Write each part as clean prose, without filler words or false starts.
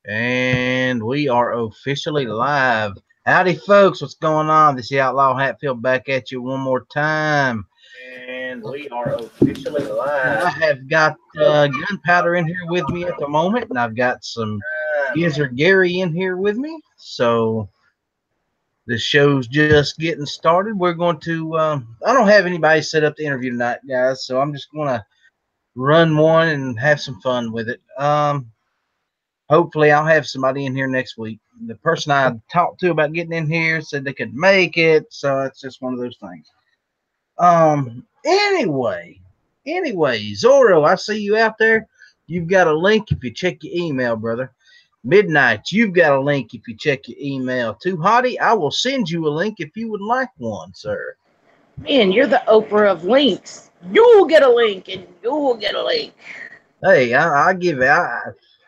And we are officially live. Howdy, folks. What's going on? This is Outlaw Hatfield back at you one more time. And we are officially live. I have got Gunpowder in here with me at the moment, and I've got some Gizzard Gary in here with me. So the show's just getting started. We're going to, I don't have anybody set up the interview tonight, guys, so I'm just going to run one and have some fun with it. Hopefully I'll have somebody in here next week. The person I talked to about getting in here said they could make it, so it's just one of those things. Anyway, Zorro, I see you out there. You've got a link if you check your email, brother. Midnight, you've got a link if you check your email. Too Hottie, I will send you a link if you would like one, sir. Man, you're the Oprah of links. You'll get a link, and you'll get a link. Hey, I give it.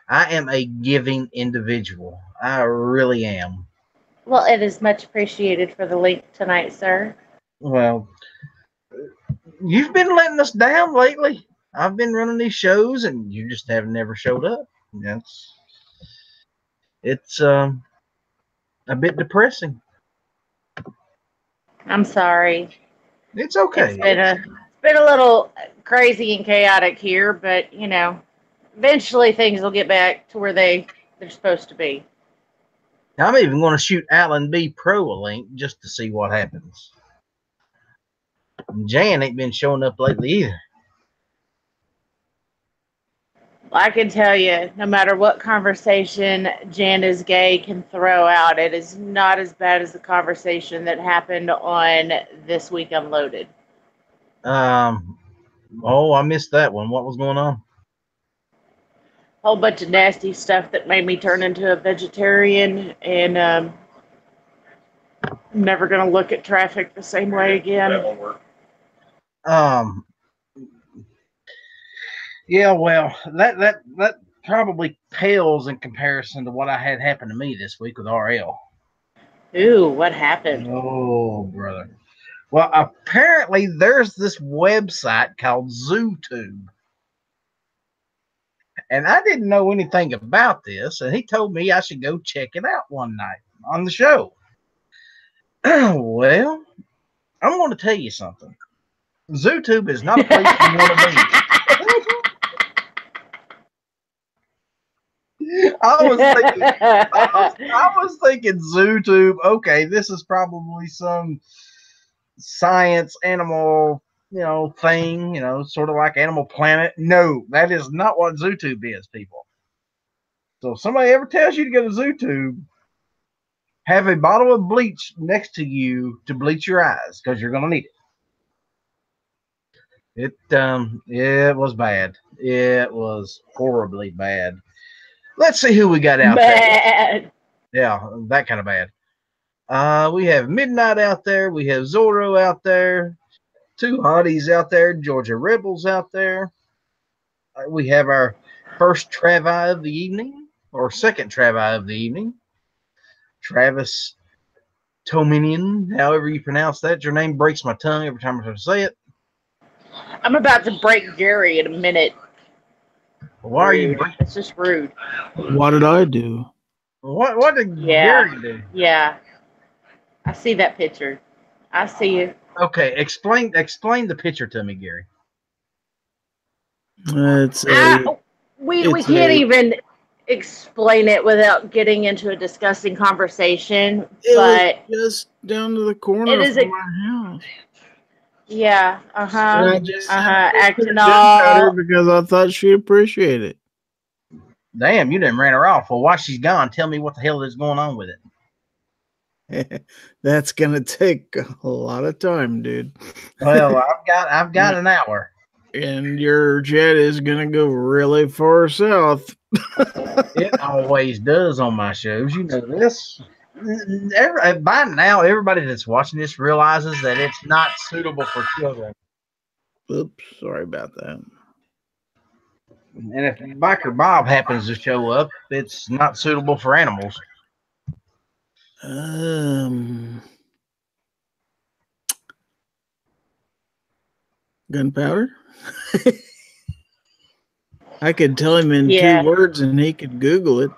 I am a giving individual. I really am. Well, it is much appreciated for the link tonight, sir. Well, you've been letting us down lately. I've been running these shows, and you just have never showed up. It's a bit depressing. I'm sorry. It's okay. It's been a little crazy and chaotic here, but eventually things will get back to where they're supposed to be. I'm even going to shoot Alan B. Pro a link just to see what happens. Jan ain't been showing up lately either. I can tell you, no matter what conversation Jan is gay can throw out, it is not as bad as the conversation that happened on This Week Unloaded. Oh, I missed that one. What was going on? Whole bunch of nasty stuff that made me turn into a vegetarian, and I'm never gonna look at traffic the same way again. That won't work. Yeah, well, that probably pales in comparison to what I had happen to me this week with RL. Ooh, what happened? Oh, brother. Well, apparently there's this website called ZooTube. And I didn't know anything about this, and he told me I should go check it out one night on the show. Well, I'm going to tell you something. ZooTube is not a place you want to be. I was thinking ZooTube. Okay, this is probably some science animal, thing, sort of like Animal Planet. No, that is not what ZooTube is, people. So if somebody ever tells you to go to ZooTube, have a bottle of bleach next to you to bleach your eyes because you're going to need it. It was bad. It was horribly bad. Let's see who we got out there. Yeah, that kind of bad. We have Midnight out there. We have Zorro out there. Two Hotties out there. Georgia Rebels out there. We have our first Travi of the evening, or second Travi of the evening. Travis Tominian, however you pronounce that. Your name breaks my tongue every time I try to say it. I'm about to break Gary in a minute. Why are you breaking? It's just rude. What did I do? What did Gary do? Yeah. I see that picture. I see you. Okay, explain the picture to me, Gary. We can't even explain it without getting into a disgusting conversation. But was just down to the corner of my house. Yeah. Acting all because I thought she appreciated it. Damn, you didn't ran her off. Well, while she's gone, tell me what the hell is going on with it. That's gonna take a lot of time, dude. Well, I've got an hour. And your jet is gonna go really far south. It always does on my shows. You know this. By now, everybody that's watching this realizes that it's not suitable for children. Oops, sorry about that. And if Biker Bob happens to show up, it's not suitable for animals. Gunpowder? I could tell him in 2 words and he could Google it.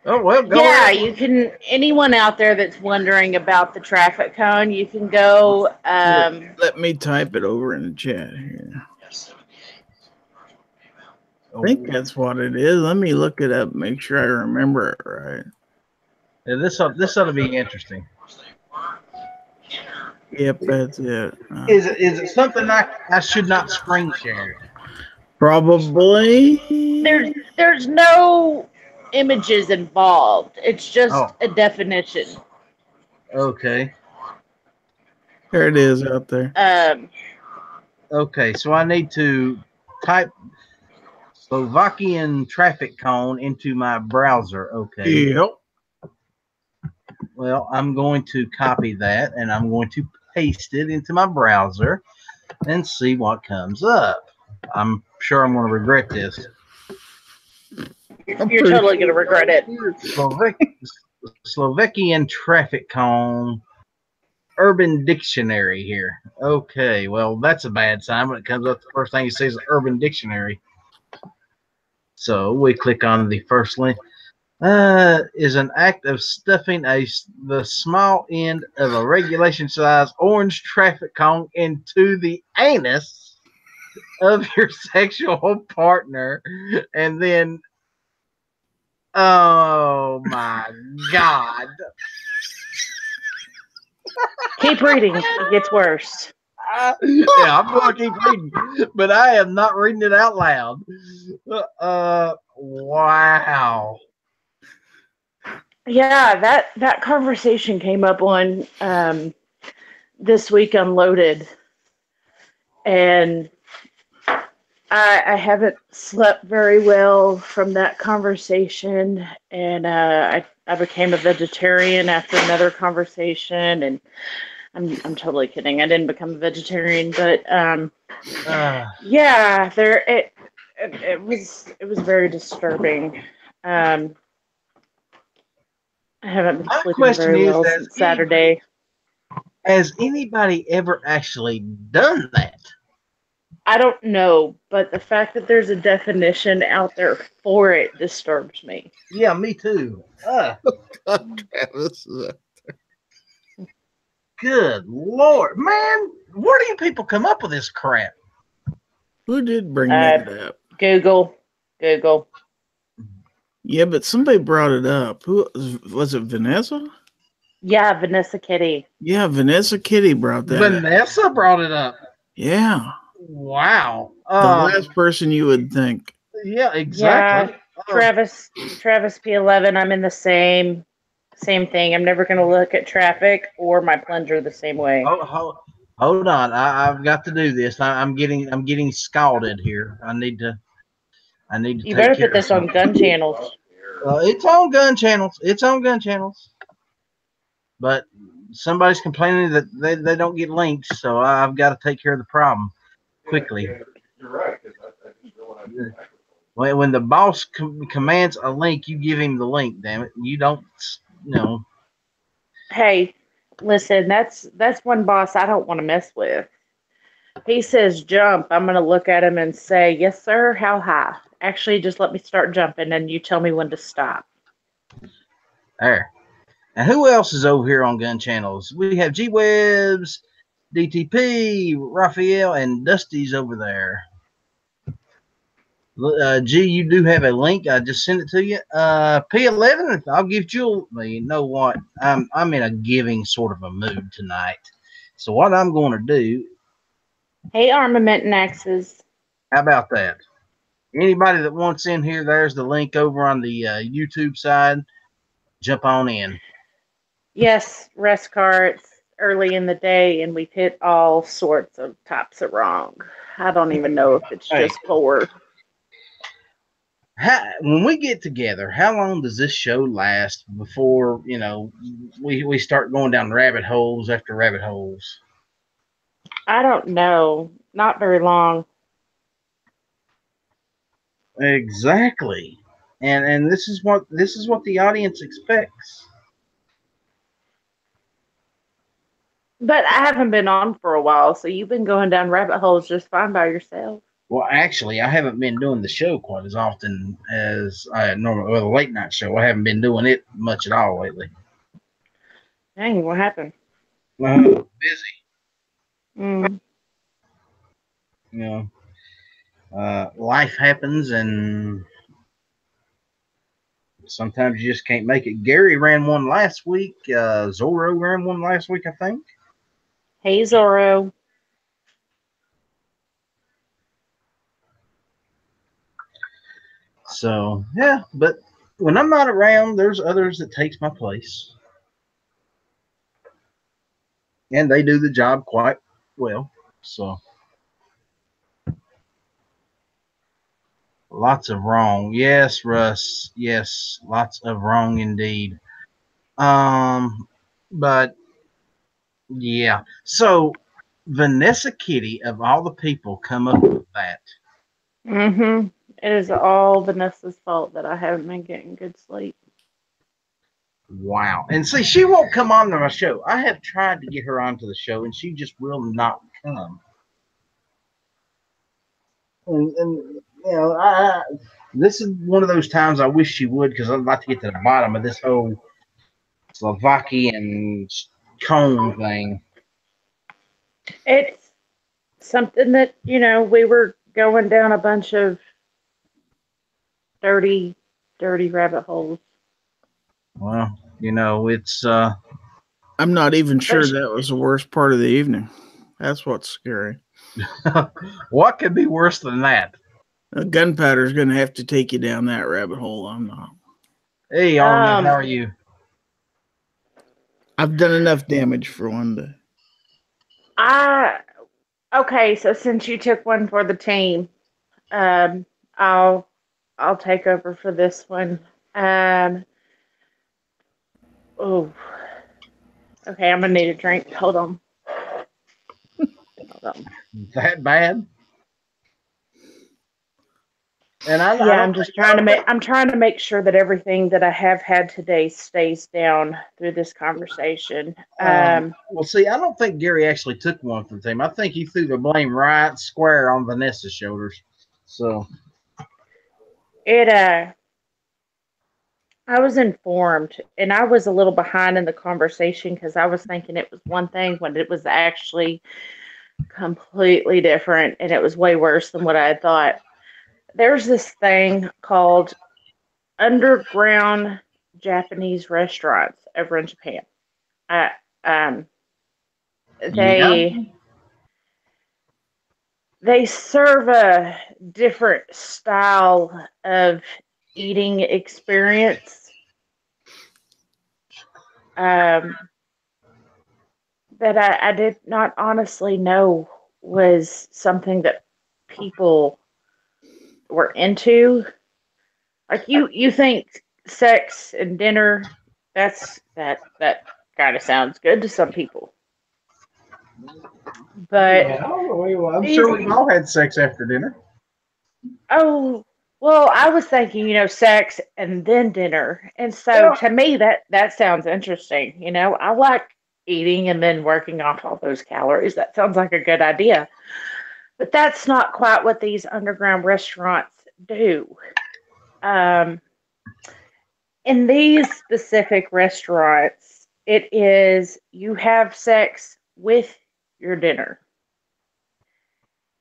Oh, well, go Yeah, ahead. you can. Anyone out there that's wondering about the traffic cone, you can go. Let me type it over in the chat here. I think that's what it is. Let me look it up, make sure I remember it right. Yeah, this ought to be interesting. Yep, that's it. Is it something I should not screen share? Probably. There's no images involved. It's just a definition. Okay. There it is out there. Okay, so I need to type Slovakian traffic cone into my browser. Okay. Yep. Well, I'm going to copy that and I'm going to paste it into my browser and see what comes up. I'm sure I'm going to regret this. You're totally going to regret it. Slovakian traffic cone urban dictionary here. Okay, well, that's a bad sign when it comes up. The first thing you see is urban dictionary. So we click on the first link. Is an act of stuffing the small end of a regulation size orange traffic cone into the anus of your sexual partner, and then, oh my God. Keep reading. It gets worse. Yeah, I'm going to keep reading, but I am not reading it out loud. Wow. Yeah, that conversation came up on This Week Unloaded, and I haven't slept very well from that conversation, and I became a vegetarian after another conversation, and I'm totally kidding. I didn't become a vegetarian, but yeah, it was very disturbing. I haven't been sleeping very well since Saturday. Has anybody ever actually done that? I don't know, but the fact that there's a definition out there for it disturbs me. Yeah, me too. Travis. Good Lord, man. Where do you people come up with this crap? Who did bring that up? Google. Yeah, but somebody brought it up. Who was it? Vanessa? Yeah, Vanessa Kitty. Yeah, Vanessa Kitty brought that Vanessa brought it up. Yeah. Wow. The last person you would think. Yeah, exactly. Yeah, Travis P11. I'm in the same thing. I'm never going to look at traffic or my plunger the same way. Hold on. I've got to do this. I'm getting scalded here. I need to. You better put this on gun channels. It's on gun channels. But somebody's complaining that they don't get links, so I've got to take care of the problem quickly. You're right. When the boss commands a link, you give him the link. Damn it! You don't, Hey, listen. That's one boss I don't want to mess with. He says jump. I'm going to look at him and say, yes, sir. How high? Actually, just let me start jumping, and you tell me when to stop. There. And who else is over here on gun channels? We have G-Webs, DTP, Raphael, and Dusty's over there. G, you do have a link. I just sent it to you. P11, I'll give you. You know what? I'm in a giving sort of a mood tonight. So what I'm going to do. Hey, Armament and Axes. How about that? Anybody that wants in here, there's the link over on the YouTube side. Jump on in. Yes, rest carts early in the day, and we've hit all sorts of types of wrong. I don't even know if it's just 4. When we get together, how long does this show last before we start going down rabbit holes after rabbit holes? I don't know. Not very long. Exactly, and this is what the audience expects. But I haven't been on for a while, so you've been going down rabbit holes just fine by yourself. Well, actually, I haven't been doing the show quite as often as I normally. Well, the late night show, I haven't been doing it much at all lately. Dang, what happened? Busy, Mm. you know. Life happens, and sometimes you just can't make it. Gary ran one last week. Zorro ran one last week, I think. Hey, Zorro. So yeah, but when I'm not around, there's others that takes my place, and they do the job quite well. So lots of wrong. Yes, Russ. Yes, lots of wrong indeed. But yeah. So Vanessa Kitty, of all the people, come up with that. Mm-hmm. It is all Vanessa's fault that I haven't been getting good sleep. Wow. And see, she won't come on to my show. I have tried to get her onto the show, and she just will not come. And you know, this is one of those times I wish she would, because I'd like to get to the bottom of this whole Slovakian cone thing. It's something that, we were going down a bunch of dirty, dirty rabbit holes. Well, it's I'm not even sure But that was the worst part of the evening. That's what's scary. what could be worse than that? Gunpowder's going to have to take you down that rabbit hole. I'm not. Hey, Armin, how are you? I've done enough damage for one day. Okay, so since you took one for the team, I'll take over for this one. Oh, okay, I'm gonna need a drink. Hold on. That bad? And I'm just trying to make sure that everything that I have had today stays down through this conversation. Well, see, I don't think Gary actually took one for the team. I think he threw the blame right square on Vanessa's shoulders. So I was informed, and I was a little behind in the conversation because I was thinking it was one thing when it was actually completely different, and it was way worse than what I had thought. There's this thing called underground Japanese restaurants over in Japan. Uh, um, yeah, they they serve a different style of eating experience um, that I did not honestly know was something that people were into. Like you think sex and dinner, that kind of sounds good to some people. But yeah. Well, I'm these sure we've all had sex after dinner. oh well, I was thinking, sex and then dinner. And so Yeah. to me that sounds interesting. I like eating and then working off all those calories. That sounds like a good idea. But that's not quite what these underground restaurants do. Um, in these specific restaurants, it is you have sex with your dinner.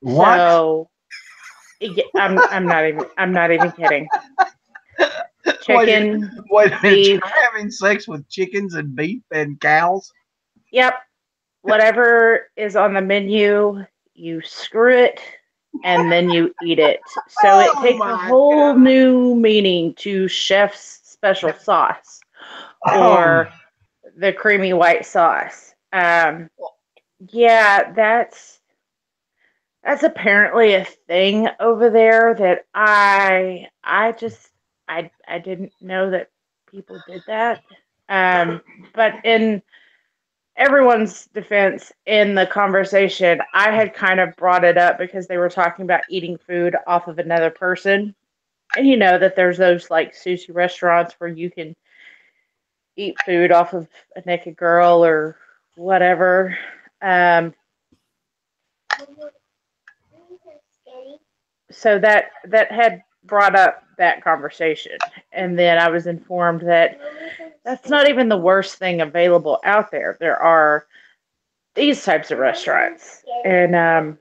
What? So I'm not even kidding. Wait, Chicken, wait a minute. beef, You're having sex with chickens and beef and cows? yep, whatever is on the menu, you screw it and then you eat it. So it Oh takes a my whole god! new meaning to chef's special sauce Um, or the creamy white sauce. Yeah, that's apparently a thing over there that I didn't know that people did that. But in everyone's defense in the conversation, I had kind of brought it up because they were talking about eating food off of another person. And you know that there's those like sushi restaurants where you can eat food off of a naked girl or whatever. Um, so that had brought up that conversation, and then I was informed that that's not even the worst thing available out there. There are these types of restaurants, and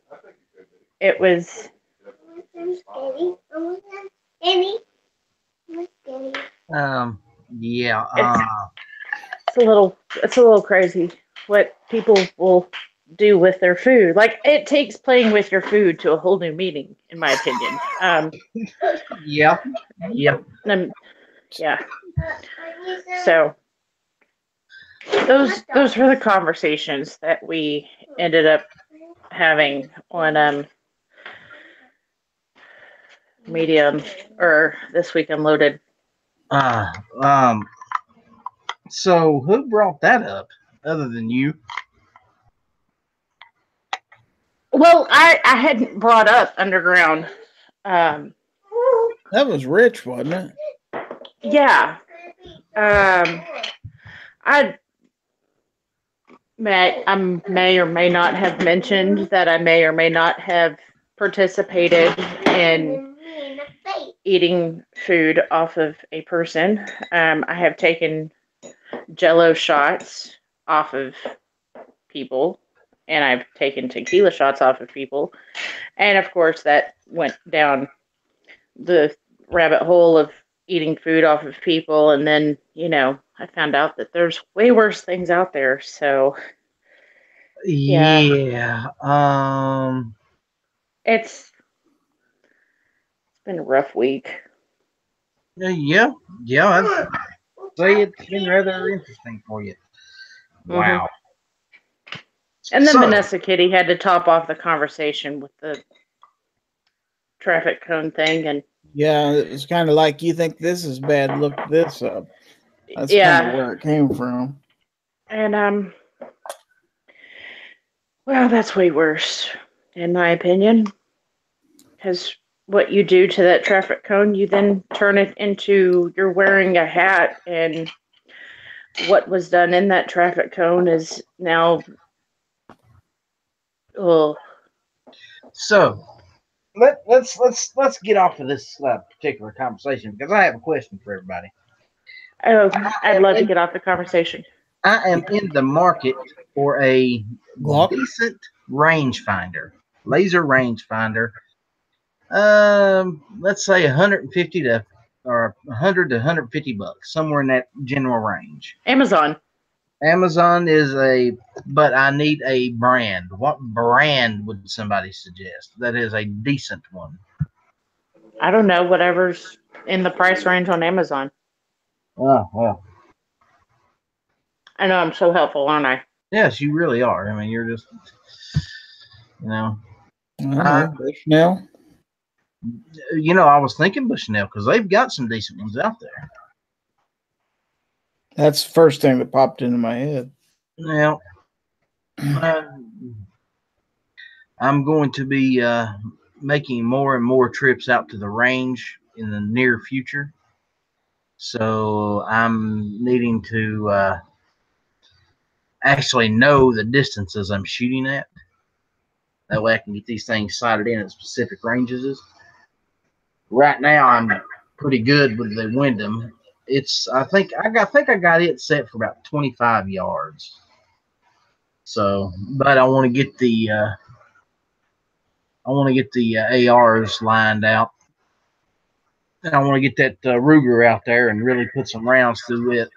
it was Yeah. it's a little crazy what people will do with their food. Like, it takes playing with your food to a whole new meaning, in my opinion. Yeah. Yeah. Yeah. So those were the conversations that we ended up having on Medium, or this week Unloaded. Uh, um. So who brought that up other than you? Well, I hadn't brought up underground. That was Rich, wasn't it? Yeah. I may or may not have mentioned that I may or may not have participated in eating food off of a person. I have taken Jello shots off of people, and I've taken tequila shots off of people, and of course that went down the rabbit hole of eating food off of people, and then I found out that there's way worse things out there. So yeah. It's been a rough week. Yeah. I'd say it's been rather interesting for you. Wow. And then So- Vanessa Kitty had to top off the conversation with the traffic cone thing, and Yeah, it's kind of like, you think this is bad, look this up. That's yeah, kind of where it came from. and well, that's way worse, in my opinion, because what you do to that traffic cone, you then turn it into you're wearing a hat, and what was done in that traffic cone is now, oh. So let's get off of this particular conversation, because I have a question for everybody. Oh, I'd love to get off the conversation. I am in the market for a Glock? decent rangefinder, laser rangefinder. Let's say 150 to or 100 to 150 bucks, somewhere in that general range. Amazon. Amazon is but I need a brand. What brand would somebody suggest that is a decent one? I don't know, whatever's in the price range on Amazon. Oh, well. I know I'm so helpful, aren't I? Yes, you really are. I mean, you're just, Bushnell. I was thinking Bushnell, because they've got some decent ones out there. That's the first thing that popped into my head. Now, I'm going to be making more and more trips out to the range in the near future. So I'm needing to actually know the distances I'm shooting at. That way I can get these things sighted in at specific ranges. Right now I'm pretty good with the Wyndham. I think I got it set for about 25 yards. So, but I want to get the ARs lined out. And I want to get that Ruger out there and really put some rounds through it.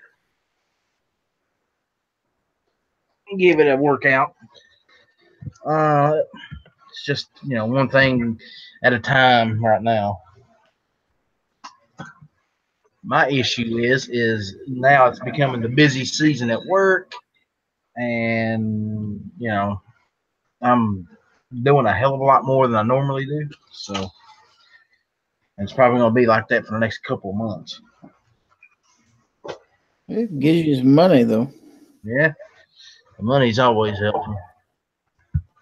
Give it a workout. It's just, one thing at a time right now. My issue is now it's becoming the busy season at work, and I'm doing a hell of a lot more than I normally do. So it's probably going to be like that for the next couple of months. It gives you some money, though. Yeah, the money's always helpful.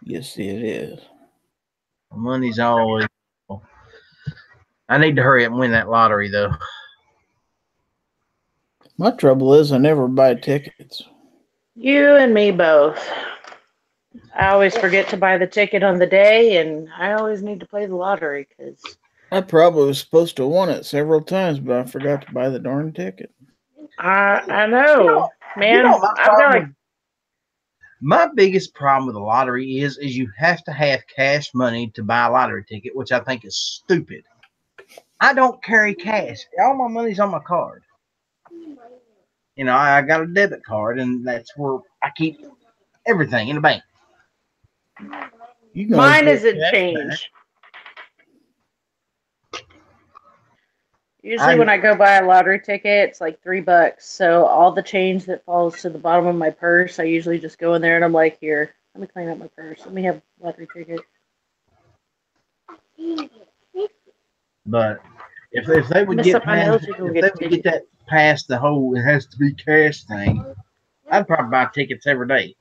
Yes, it is. The money's always helpful. I need to hurry up and win that lottery, though. My trouble is I never buy tickets. You and me both. I always forget to buy the ticket on the day, and I always need to play the lottery because I probably was supposed to have won it several times, but I forgot to buy the darn ticket. I know, You man. know, I've got like my biggest problem with the lottery is you have to have cash money to buy a lottery ticket, which I think is stupid. I don't carry cash. All my money's on my card. You know, I got a debit card, and that's where I keep everything in the bank. You can always mine get isn't cash back. change. Usually when I go buy a lottery ticket, it's like $3. So all the change that falls to the bottom of my purse, I usually just go in there and I'm like, here, let me clean up my purse. Let me have a lottery ticket. But if they would Mess get up my past, nails, you can if get they a would ticket. get that past the whole it has to be cash thing, I'd probably buy tickets every day.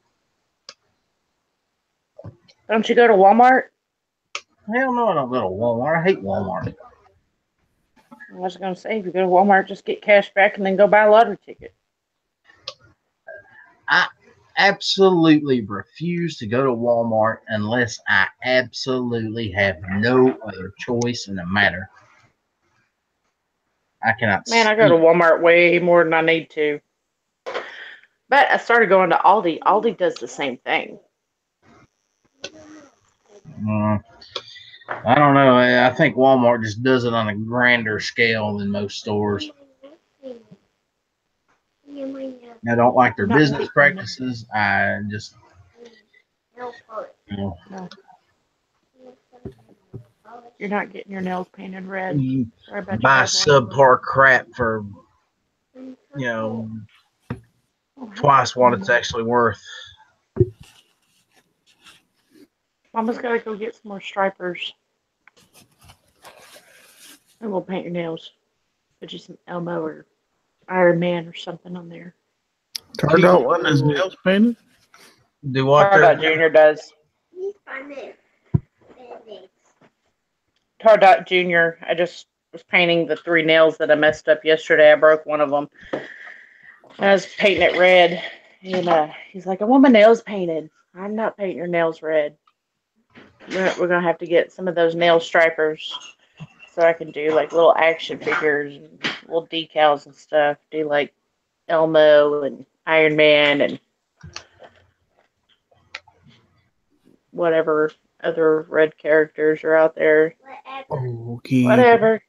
Don't you go to Walmart? Hell no, I don't go to Walmart. I hate Walmart. I was going to say, if you go to Walmart, just get cash back and then go buy a lottery ticket. I absolutely refuse to go to Walmart unless I absolutely have no other choice in the matter. I cannot. Man, I go to Walmart way more than I need to. But I started going to Aldi. Aldi does the same thing. I don't know. I think Walmart just does it on a grander scale than most stores. I don't like their business practices. I just, you know, No. You're not getting your nails painted red. you Sorry about buy your subpar crap for, twice what it's actually worth. Mama's got to go get some more stripers. And we'll paint your nails. Put you some Elmo or Iron Man or something on there. Tardot wanting his nails painted? Do what? Tardot Jr. does. Tardot Jr. I just was painting the 3 nails that I messed up yesterday. I broke one of them. I was painting it red. And he's like, I want my nails painted. I'm not painting your nails red. We're going to have to get some of those nail stripers so I can do like little action figures and little decals and stuff. Do like Elmo and Iron Man and whatever other red characters are out there. Okay. Whatever.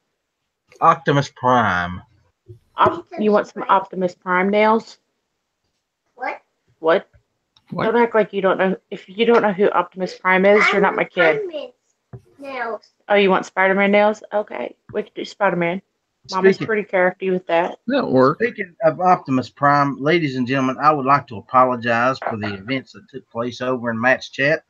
Optimus Prime. You want some Optimus Prime nails? What? Don't act like you don't know. If you don't know who Optimus Prime is, you're not my kid. Nails. Oh, you want Spider-Man nails? Okay, we can do Spider-Man. Mama's pretty character with that. That worked. Speaking of Optimus Prime, ladies and gentlemen, I would like to apologize for the events that took place over in Matt's chat.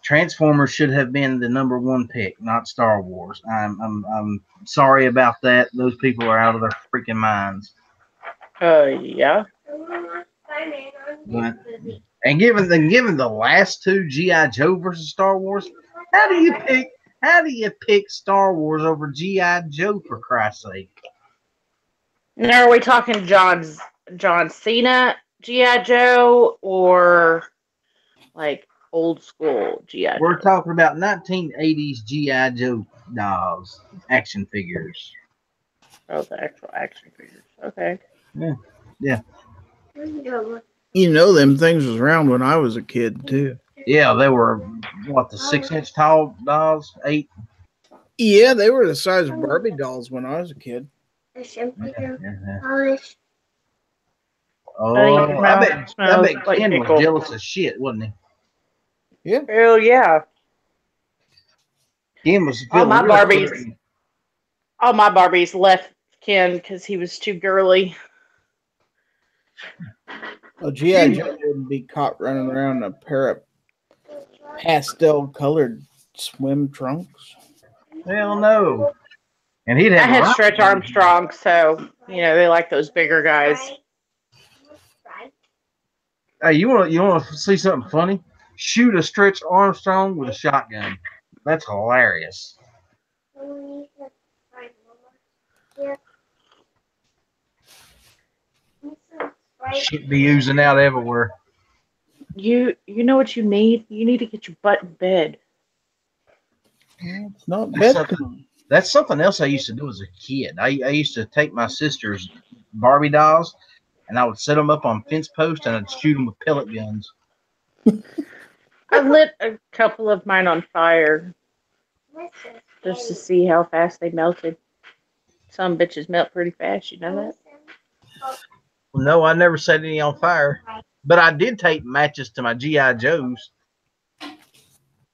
Transformers should have been the #1 pick, not Star Wars. I'm sorry about that. Those people are out of their freaking minds. Yeah. But, and given the last 2 G.I. Joe versus Star Wars, how do you pick Star Wars over G.I. Joe, for Christ's sake? Now, are we talking John Cena G.I. Joe or like old school G.I. Joe? We're talking about 1980s G.I. Joe dolls, action figures. Oh, the actual action figures. Okay. Yeah. You know them things was around when I was a kid too. Yeah, they were what, the 6-inch tall dolls, 8. Yeah, they were the size of Barbie dolls when I was a kid. Oh, I bet like Ken pickle. was jealous as shit, wasn't he? Yeah. Hell yeah. Ken was All feeling my real Barbies. sorry. All my Barbies left Ken because he was too girly. Well, G.I. Joe wouldn't be caught running around in a pair of pastel-colored swim trunks. Hell no. And he'd I have had Stretch Armstrong, so they like those bigger guys. Hey, you want to see something funny? Shoot a Stretch Armstrong with a shotgun. That's hilarious. Should be using out everywhere. You know what you need? You need to get your butt in bed. It's not That's bedtime. That's something else I used to do as a kid. I used to take my sister's Barbie dolls and I would set them up on fence posts and I'd shoot them with pellet guns. I lit a couple of mine on fire just to see how fast they melted. Some bitches melt pretty fast, you know that? Well, no, I never set any on fire, but I did tape matches to my GI Joes.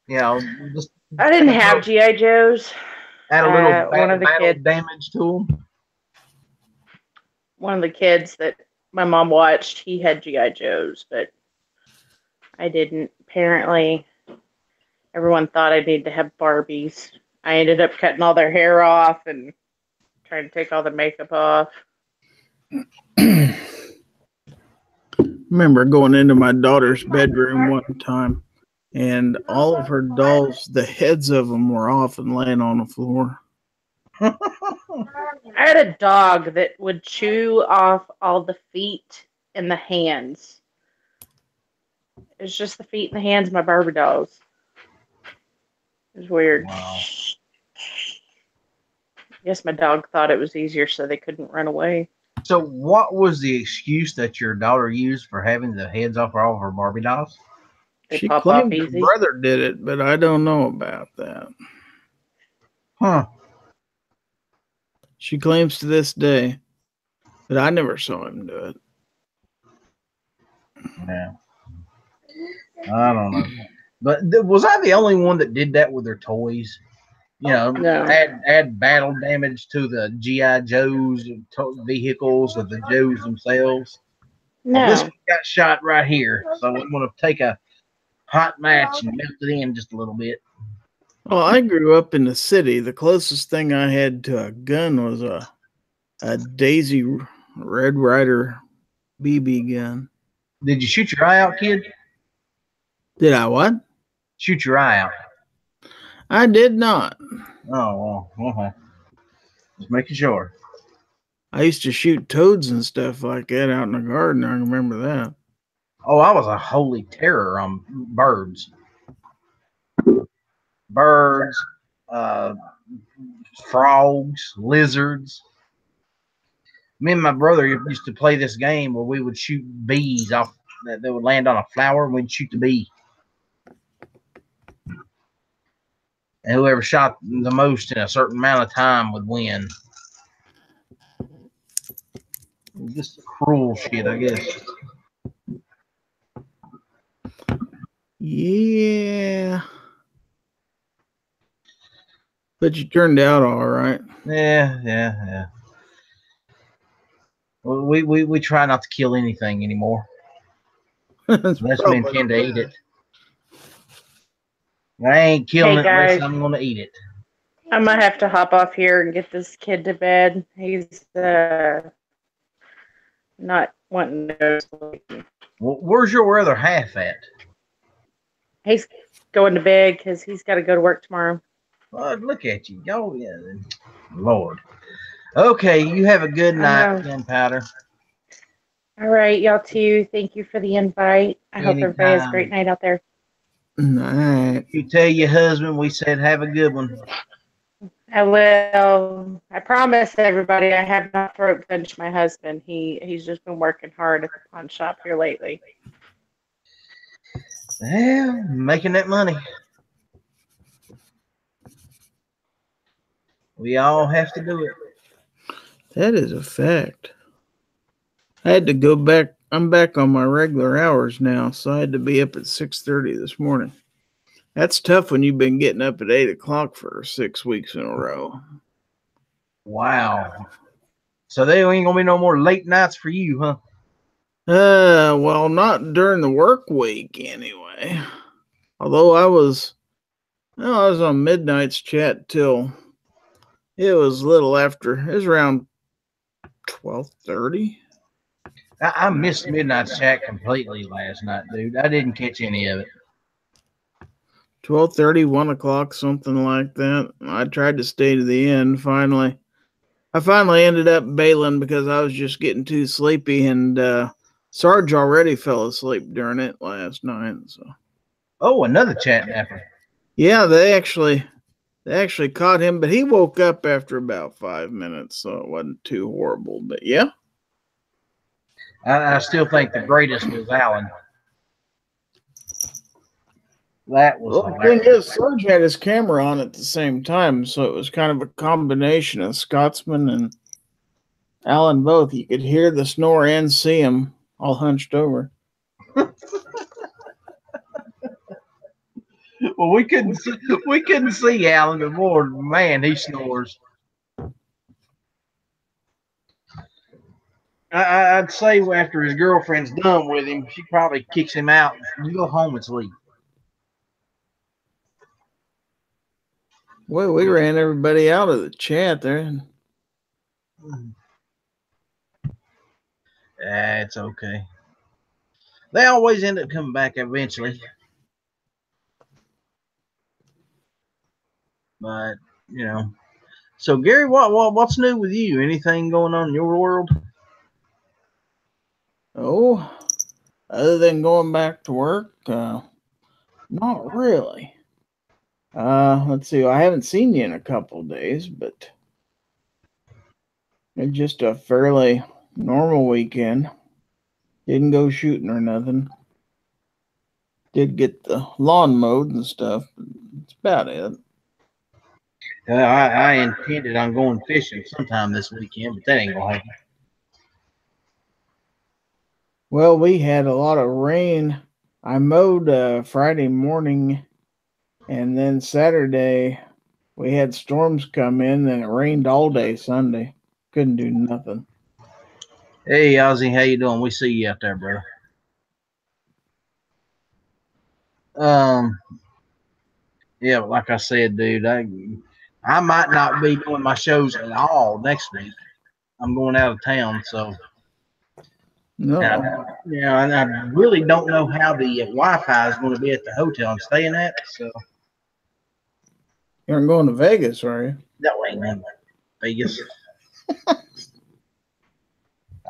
You know, just I didn't have GI Joes. add a little One of the battle kids, damage to them. one of the kids that my mom watched, he had GI Joes, but I didn't. Apparently, everyone thought I needed to have Barbies. I ended up cutting all their hair off and trying to take all the makeup off. Remember going into my daughter's bedroom one time, and all of her dolls, the heads of them were off and laying on the floor. I had a dog that would chew off all the feet and the hands. It's just the feet and the hands of my Barbie dolls. It was weird. Wow. I guess my dog thought it was easier so they couldn't run away. So, what was the excuse that your daughter used for having the heads off all of her Barbie dolls? They She pop off claimed her easy. brother did it, but I don't know about that. Huh. She claims to this day, but I never saw him do it. Yeah. I don't know. But was I the only one that did that with their toys? You know, No. add battle damage to the GI Joes vehicles or the Joes themselves. Well, this No. one got shot right here, so I'm going to take a hot match and melt it in just a little bit. Well, I grew up in the city. The closest thing I had to a gun was a Daisy Red Ryder BB gun. Did you shoot your eye out, kid? Did I what? Shoot your eye out. I did not. Oh, well, okay. Just making sure. I used to shoot toads and stuff like that out in the garden. I remember that. Oh, I was a holy terror on birds. Birds, frogs, lizards. Me and my brother used to play this game where we would shoot bees off that would land on a flower and we'd shoot the bee. And whoever shot the most in a certain amount of time would win. Just cruel shit, I guess. Yeah. But you turned out all right. Yeah. Well, we try not to kill anything anymore. Unless we intend to eat it. I ain't killing it unless I'm going to eat it. I'm going to have to hop off here and get this kid to bed. He's not wanting to go to sleep. Well, where's your other half at? He's going to bed because he's got to go to work tomorrow. Oh, look at you. Oh, yeah. Lord. Okay, you have a good night, Gunpowder. All right, y'all too. Thank you for the invite. I hope everybody has a great night out there. Night. You tell your husband we said have a good one. I will. I promise everybody I have not throat punched my husband. He's just been working hard at the pawn shop here lately. Well, making that money. We all have to do it. That is a fact. I had to go back. I'm back on my regular hours now, so I had to be up at 6:30 this morning. That's tough when you've been getting up at 8 o'clock for 6 weeks in a row. Wow. So there ain't gonna be no more late nights for you, huh? Well, not during the work week anyway. Although I was on Midnight's chat till it was a little after. It was around 12:30. I missed Midnight's chat completely last night, dude. I didn't catch any of it. 12:30, 1 o'clock, something like that. I tried to stay to the end. I finally ended up bailing because I was just getting too sleepy, and Sarge already fell asleep during it last night. So. Oh, another chat napper. Yeah, they actually caught him, but he woke up after about 5 minutes, so it wasn't too horrible. But yeah. I still think the greatest was Alan. That was Well, the thing is, Sarge had his camera on at the same time, so it was kind of a combination of Scotsman and Alan both. You could hear the snore and see him all hunched over. Well, we couldn't see Alan, but more man, he snores. I'd say after his girlfriend's done with him, she probably kicks him out. You go home and sleep. Well, we ran everybody out of the chat there. It's okay. They always end up coming back eventually. But, you know. So, Gary, what's new with you? Anything going on in your world? Oh, other than going back to work, not really. Let's see. I haven't seen you in a couple of days, but it's just a fairly normal weekend. Didn't go shooting or nothing. Did get the lawn mowed and stuff. But that's about it. I intended on going fishing sometime this weekend, but that ain't gonna happen. Well, we had a lot of rain. I mowed Friday morning, and then Saturday we had storms come in, and it rained all day Sunday. Couldn't do nothing. Hey, Ozzy, how you doing? We see you out there, bro. Yeah, but like I said, dude, I might not be doing my shows at all next week. I'm going out of town, so No. and I really don't know how the Wi-Fi is going to be at the hotel I'm staying at. So You aren't going to Vegas, are you? no, ain't nothing. Vegas.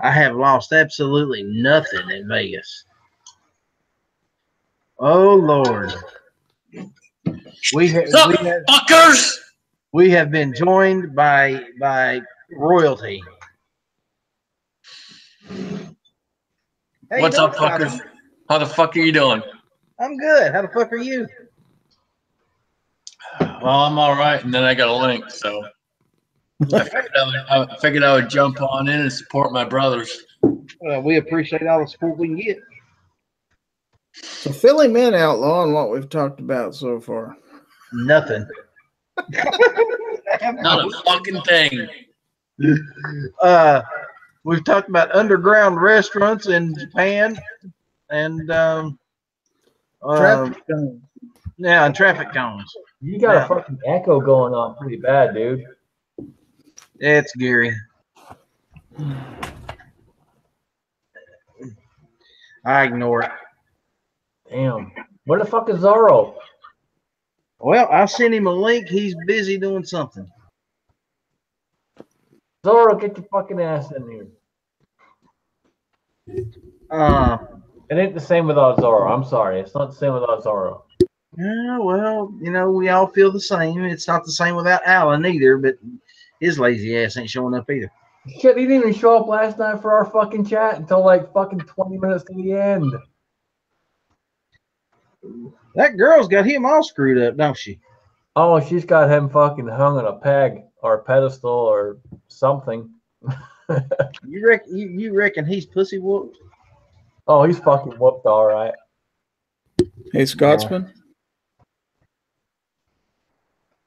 I have lost absolutely nothing in Vegas. Oh Lord. We have been joined by royalty. What's up, fuckers? How the fuck are you doing? I'm good. How the fuck are you? Well, I'm all right, and then I got a link, so I figured I would jump on in and support my brothers. We appreciate all the support we can get. So fill him in, Outlaw, on what we've talked about so far. Nothing. Not a fucking thing. We've talked about underground restaurants in Japan and Traffic cones. Yeah, and traffic cones. You got a fucking echo going on pretty bad, dude. It's Gary. I ignore it. Damn. Where the fuck is Zorro? Well, I sent him a link. He's busy doing something. Zorro, get your fucking ass in here. It ain't the same without Zorro. I'm sorry. It's not the same without Zorro. Yeah, well, you know, we all feel the same. It's not the same without Alan either, but his lazy ass ain't showing up either. Shit, he didn't even show up last night for our fucking chat until like fucking 20 minutes to the end. That girl's got him all screwed up, don't she? Oh, she's got him fucking hung on a peg or a pedestal or something. You reckon he's pussy whooped? Oh, he's fucking whooped, all right. Hey, Scotsman.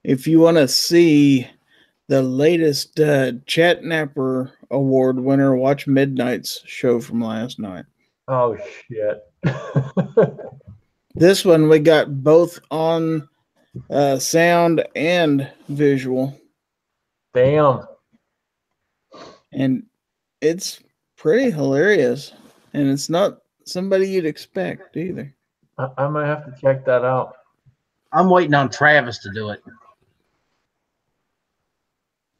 If you want to see the latest Chat Napper Award winner, watch Midnight's show from last night. Oh, shit. This one, we got both on sound and visual. Damn. And it's pretty hilarious. And it's not somebody you'd expect either. I might have to check that out. I'm waiting on Travis to do it.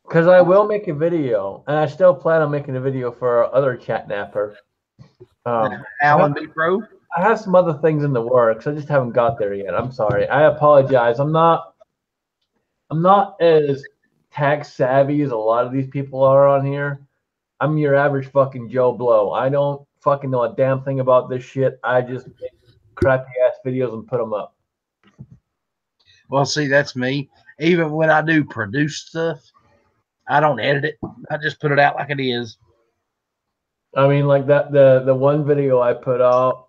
Because I will make a video, and I still plan on making a video for our other Chat Napper. Allen B. Pro. I have some other things in the works. I just haven't got there yet. I'm sorry. I apologize. I'm not as tech savvy as a lot of these people are on here. I'm your average fucking Joe Blow. I don't fucking know a damn thing about this shit. I just make crappy ass videos and put them up. Well, see, that's me. Even when I do produce stuff, I don't edit it. I just put it out like it is. I mean, like that the one video I put out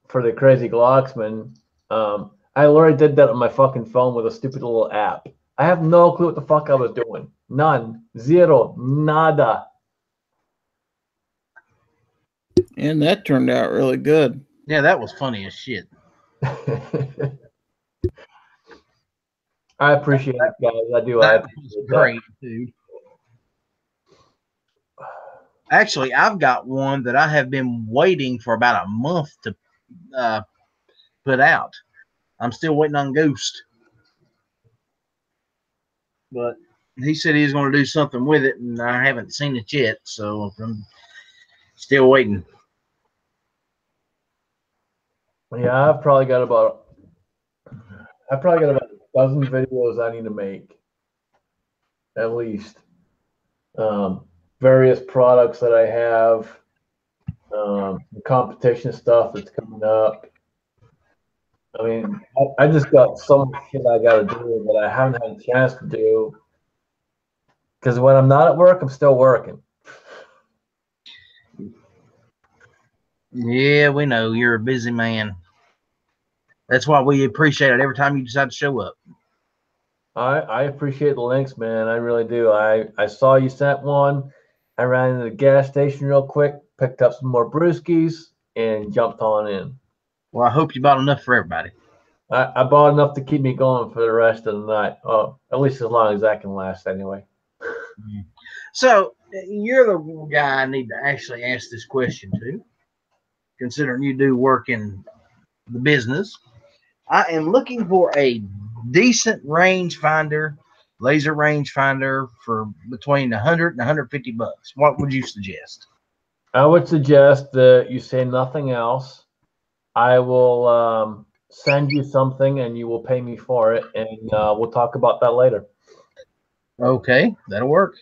for the Crazy Glocksman, I already did that on my fucking phone with a stupid little app. I have no clue what the fuck I was doing. None. Zero. Nada. And that turned out really good. Yeah, that was funny as shit. I appreciate it, guys. I do. That was great, dude. Actually, I've got one that I have been waiting for about a month to put out. I'm still waiting on Ghost. But he said he's going to do something with it, and I haven't seen it yet, so I'm still waiting. Yeah, I've probably got about a dozen videos I need to make, at least. Various products that I have, competition stuff that's coming up. I mean, I just got so much shit I got to do that I haven't had a chance to do. Because when I'm not at work, I'm still working. Yeah, we know you're a busy man. That's why we appreciate it every time you decide to show up. I appreciate the links, man. I really do. I saw you sent one. I ran into the gas station real quick, picked up some more brewskis, and jumped on in. Well, I hope you bought enough for everybody. I bought enough to keep me going for the rest of the night. Oh, at least as long as that can last anyway. So you're the guy I need to actually ask this question to, considering you do work in the business. I am looking for a decent rangefinder, laser rangefinder for between 100 and 150 bucks. What would you suggest? I would suggest that you say nothing else. I will send you something and you will pay me for it, and we'll talk about that later. Okay, that'll work.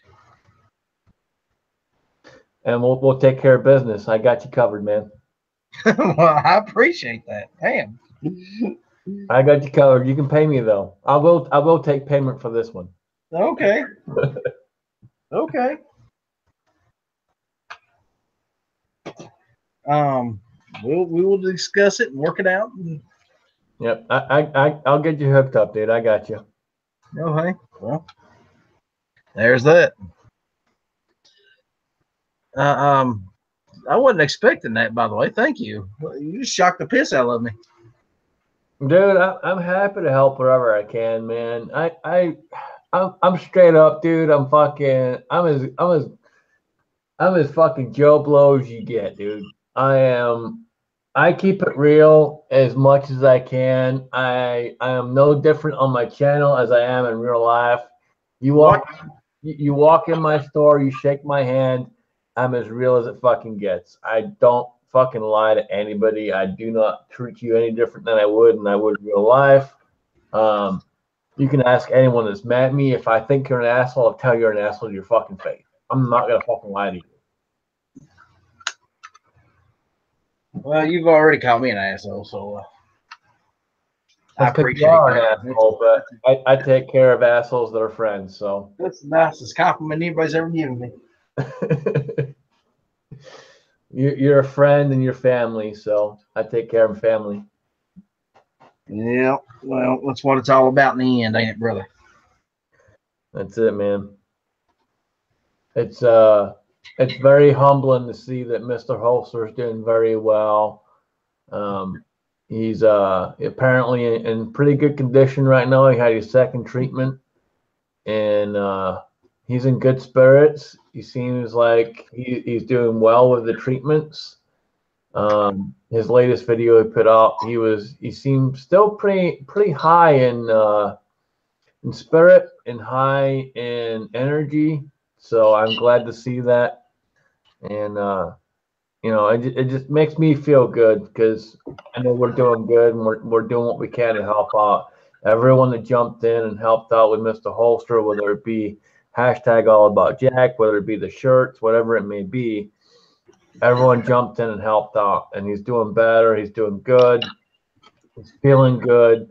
And we'll take care of business. I got you covered, man. Well, I appreciate that. Damn. I got you covered. You can pay me though. I will take payment for this one. Okay. Okay. We will discuss it and work it out. Yep. I'll get you hooked up, dude. I got you. Okay. Well, there's that. I wasn't expecting that, by the way. Thank you. You just shocked the piss out of me. Dude, I'm happy to help wherever I can, man. I'm straight up, dude. I'm as fucking Joe Blow as you get, dude. I keep it real as much as I can. I am no different on my channel as I am in real life. You walk in my store, you shake my hand, I'm as real as it fucking gets. I don't fucking lie to anybody. I do not treat you any different than I would in real life. You can ask anyone that's met me. If I think you're an asshole, I'll tell you you're an asshole to your fucking face. I'm not gonna fucking lie to you. Well, you've already called me an asshole, so I appreciate you are that. an asshole, but I take care of assholes that are friends. So That's the nicest compliment anybody's ever given me. You're a friend and your family, so I take care of family. Yeah, well, that's what it's all about in the end, ain't it, brother? That's it, man. It's very humbling to see that Mr. Holster is doing very well. He's apparently in pretty good condition right now. He had his second treatment, and he's in good spirits. He seems like he's doing well with the treatments. His latest video he put out, he seemed still pretty high in spirit and high in energy. So I'm glad to see that. And you know, it just makes me feel good because I know we're doing good and we're doing what we can to help out. Everyone that jumped in and helped out with Mr. Holster, whether it be hashtag all about Jack, whether it be the shirts, whatever it may be, everyone jumped in and helped out. And he's doing better. He's doing good. He's feeling good.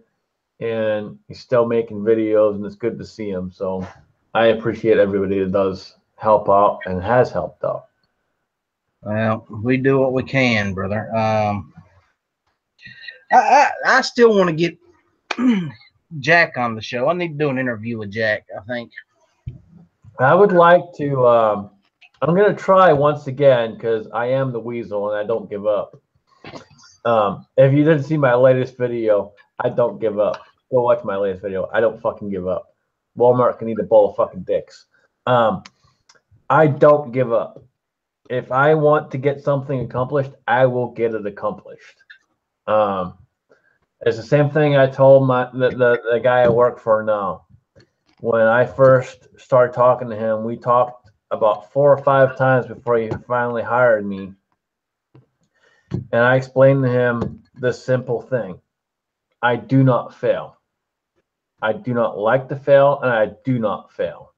And he's still making videos, and it's good to see him. So I appreciate everybody that does help out and has helped out. Well, we do what we can, brother. I still want to get Jack on the show. I need to do an interview with Jack, I think. I would like to. I'm going to try once again because I am the weasel and I don't give up. If you didn't see my latest video, I don't give up. Go watch my latest video. I don't fucking give up. Walmart can eat a bowl of fucking dicks. I don't give up. If I want to get something accomplished, I will get it accomplished. It's the same thing I told the guy I work for now. When I first started talking to him, we talked about 4 or 5 times before he finally hired me. And I explained to him this simple thing. I do not fail. I do not like to fail, and I do not fail.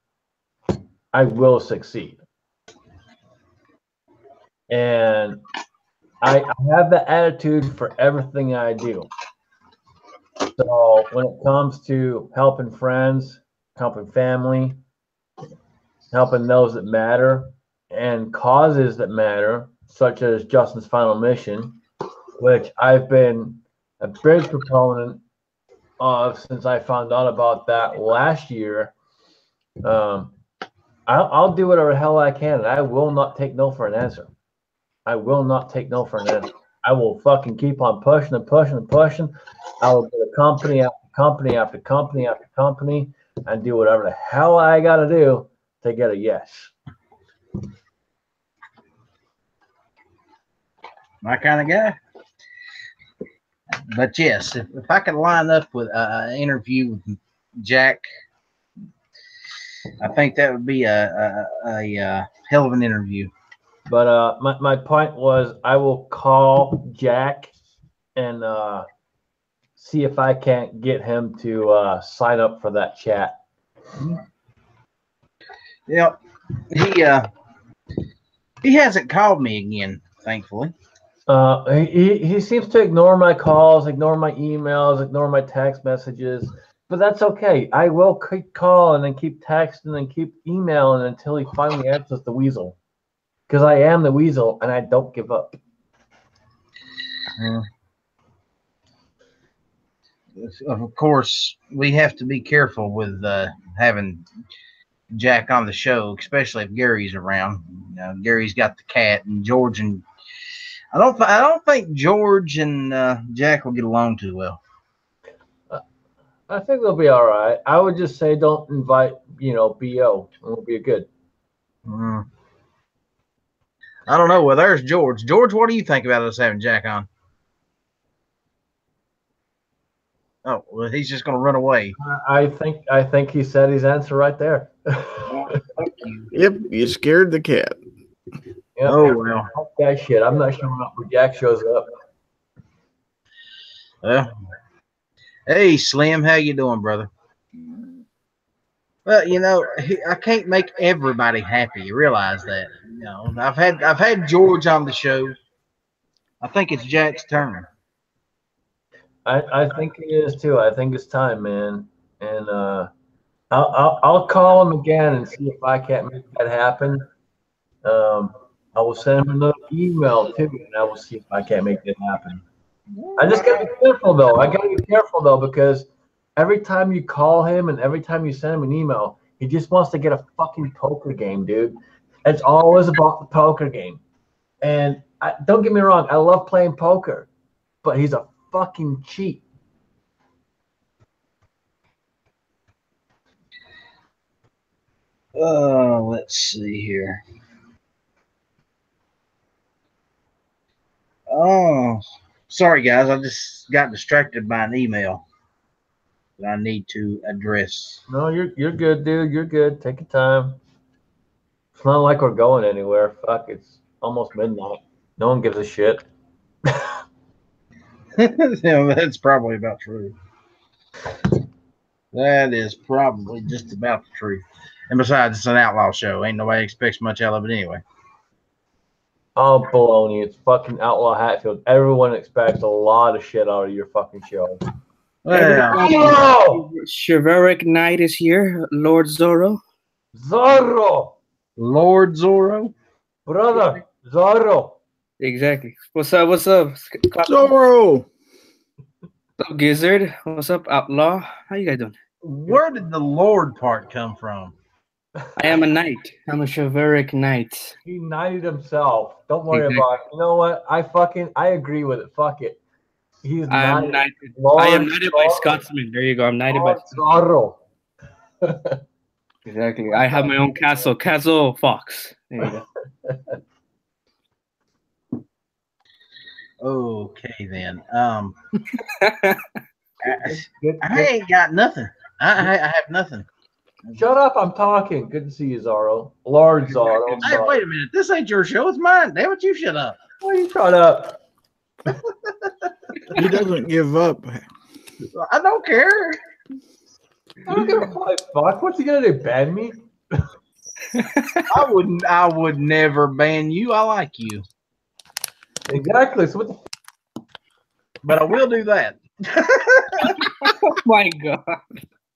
I will succeed. And I have the attitude for everything I do. So when it comes to helping friends, helping family, helping those that matter, and causes that matter, such as Justin's Final Mission, which I've been a big proponent of since I found out about that last year. I'll do whatever the hell I can, and I will not take no for an answer. I will not take no for an answer. I will fucking keep on pushing and pushing and pushing. I will go to company after company after company after company and do whatever the hell I got to do to get a yes. My kind of guy. But yes, if I could line up with an interview with Jack, I think that would be a hell of an interview. But my point was I will call Jack and see if I can't get him to sign up for that chat. Yeah, he hasn't called me again, thankfully. He seems to ignore my calls, ignore my emails, ignore my text messages, but that's okay. I will keep calling and keep texting and keep emailing until he finally answers the weasel. Because I am the weasel and I don't give up. Of course, we have to be careful with having Jack on the show, especially if Gary's around. Gary's got the cat, and George and I don't think George and Jack will get along too well. I think they'll be all right. I would just say don't invite, BO. It won't be good. I don't know. Well, there's George. George, what do you think about us having Jack on? Oh, well, he's just going to run away. I think he said his answer right there. Yep, you scared the cat. Yep. Oh, well. That shit. I'm not showing up when Jack shows up. Well, hey, Slim, how you doing, brother? Well, I can't make everybody happy. You realize that? I've had George on the show. I think it's Jack's turn. I think it is too. I think it's time, man. And I'll call him again and see if I can't make that happen. I will send him another email too, and I will see if I can't make that happen. I just gotta be careful though. Because every time you call him and every time you send him an email, he just wants to get a fucking poker game, dude. It's always about the poker game. And don't get me wrong, I love playing poker, but he's a fucking cheat. Let's see here. Oh, sorry, guys. I just got distracted by an email that I need to address. No, you're good, dude. You're good. Take your time. It's not like we're going anywhere. Fuck, it's almost midnight. No one gives a shit. Yeah, that's probably about true. That is probably just about the truth. And besides, it's an outlaw show. Ain't nobody expects much out of it anyway. Oh, baloney. It's fucking Outlaw Hatfield. Everyone expects a lot of shit out of your fucking show. Well, Oh! Chivalric Knight is here, Lord Zorro. Zorro! Lord Zorro. Brother, Zorro. Exactly. What's up? What's up? Zorro. What's up, Gizzard? What's up, Outlaw? How you guys doing? Where did the Lord part come from? I am a knight. I'm a chivalric knight. He knighted himself. Don't worry Exactly. about it. You know what? I agree with it. Fuck it. He's I am knighted. knighted. Lord I am knighted by Zorro. Scotsman. There you go. I'm knighted by Lord Zorro. Exactly. I have my own castle. Castle Fox. There you go. Okay, then. Good- I ain't got nothing. I have nothing. Shut up, I'm talking. Good to see you, Zorro. Lord Zorro. I'm Hey, sorry. wait a minute. This ain't your show. It's mine. Damn it, you shut up. Why you shut up? He doesn't give up. I don't care. I don't give a fuck. What's he gonna do? Ban me? I would never ban you. I like you. Exactly. So what the But I will do that. Oh my god.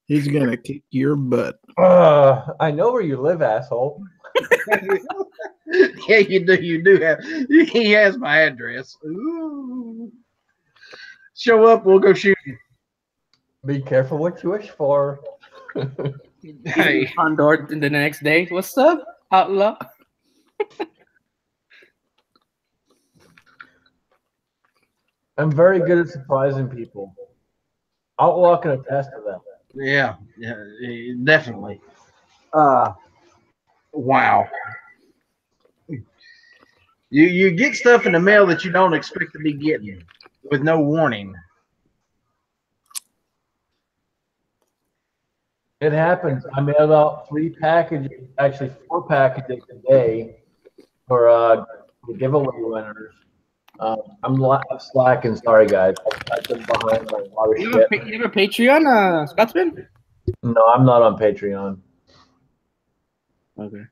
He's gonna kick your butt. I know where you live, asshole. Yeah, you do. You do have. He has my address. Ooh. Show up. We'll go shooting. Be careful what you wish for. Hey, On door the next day. What's up, Outlaw? I'm very good at surprising people. Outlaw can attest to that. yeah, definitely. Wow. You get stuff in the mail that you don't expect to be getting with no warning. It happens. I mailed out 3 packages, actually 4 packages today for the giveaway winners. I'm slacking. Sorry, guys. I've been behind my water You shit. have a Patreon, Scotsman? No, I'm not on Patreon. Okay.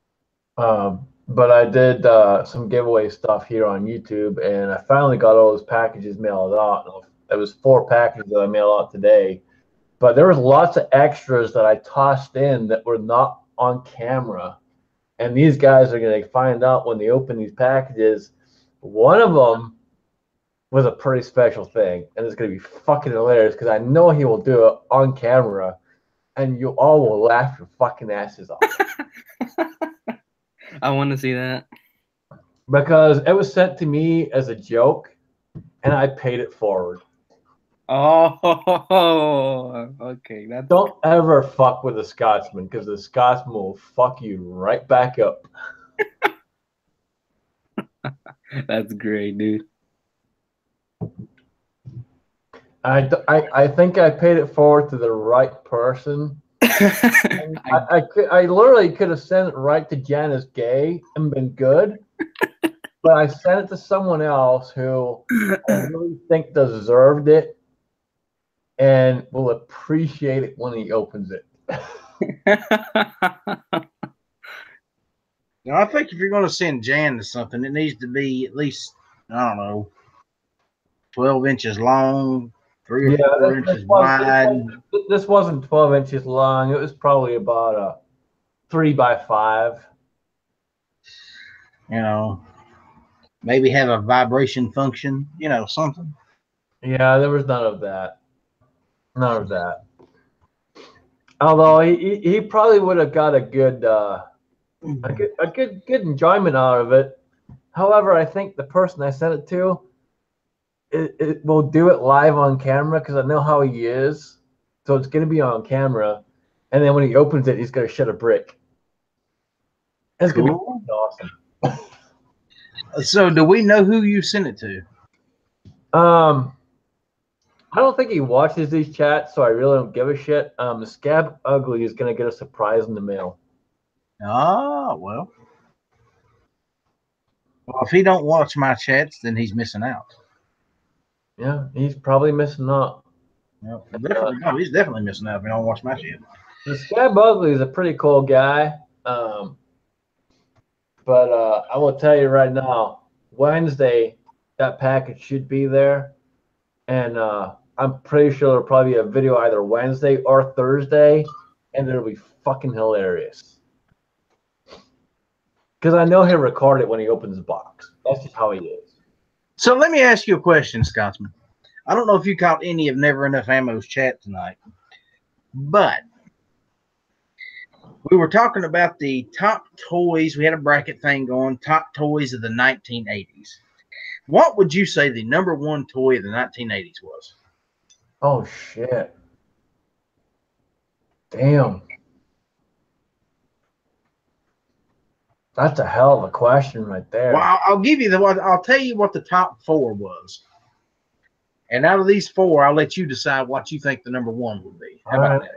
But I did some giveaway stuff here on YouTube, and I finally got all those packages mailed out. There was 4 packages that I mailed out today. But there was lots of extras that I tossed in that were not on camera. And these guys are going to find out when they open these packages. One of them was a pretty special thing. And it's going to be fucking hilarious because I know he will do it on camera. And you all will laugh your fucking asses off. I want to see that. Because it was sent to me as a joke. And I paid it forward. Oh, okay. That's Don't ever fuck with a Scotsman because the Scotsman will fuck you right back up. that's great, dude. I think I paid it forward to the right person. I literally could have sent it right to Janice Gay and been good, but I sent it to someone else who I really think deserved it and will appreciate it when he opens it. Now, I think if you're going to send Jan to something, it needs to be at least, I don't know, 12 inches long, 3 or 4 inches wide. This wasn't 12 inches long. It was probably about a 3x5. You know, maybe have a vibration function, something. Yeah, there was none of that. None of that. Although he probably would have got a good enjoyment out of it. However, I think the person I sent it to, it will do it live on camera because I know how he is. So it's going to be on camera, and then when he opens it, he's going to shit a brick. It's going to be awesome. So, do we know who you sent it to? I don't think he watches these chats, so I really don't give a shit. The Scab Ugly is going to get a surprise in the mail. Ah, well. Well, if he don't watch my chats, then he's missing out. Yeah, he's probably missing out. No, he's definitely missing out if he don't watch my shit. The Scab Ugly is a pretty cool guy. But I will tell you right now, Wednesday, that package should be there. And I'm pretty sure there'll probably be a video either Wednesday or Thursday, and it'll be fucking hilarious. Because I know he'll record it when he opens the box. That's just how he is. So let me ask you a question, Scotsman. I don't know if you caught any of Never Enough Ammo's chat tonight, but we were talking about the top toys. We had a bracket thing going, top toys of the 1980s. What would you say the number one toy of the 1980s was? Oh, shit. Damn. That's a hell of a question right there. Well, I'll tell you what the top four was. And out of these four, I'll let you decide what you think the number one would be. How about that?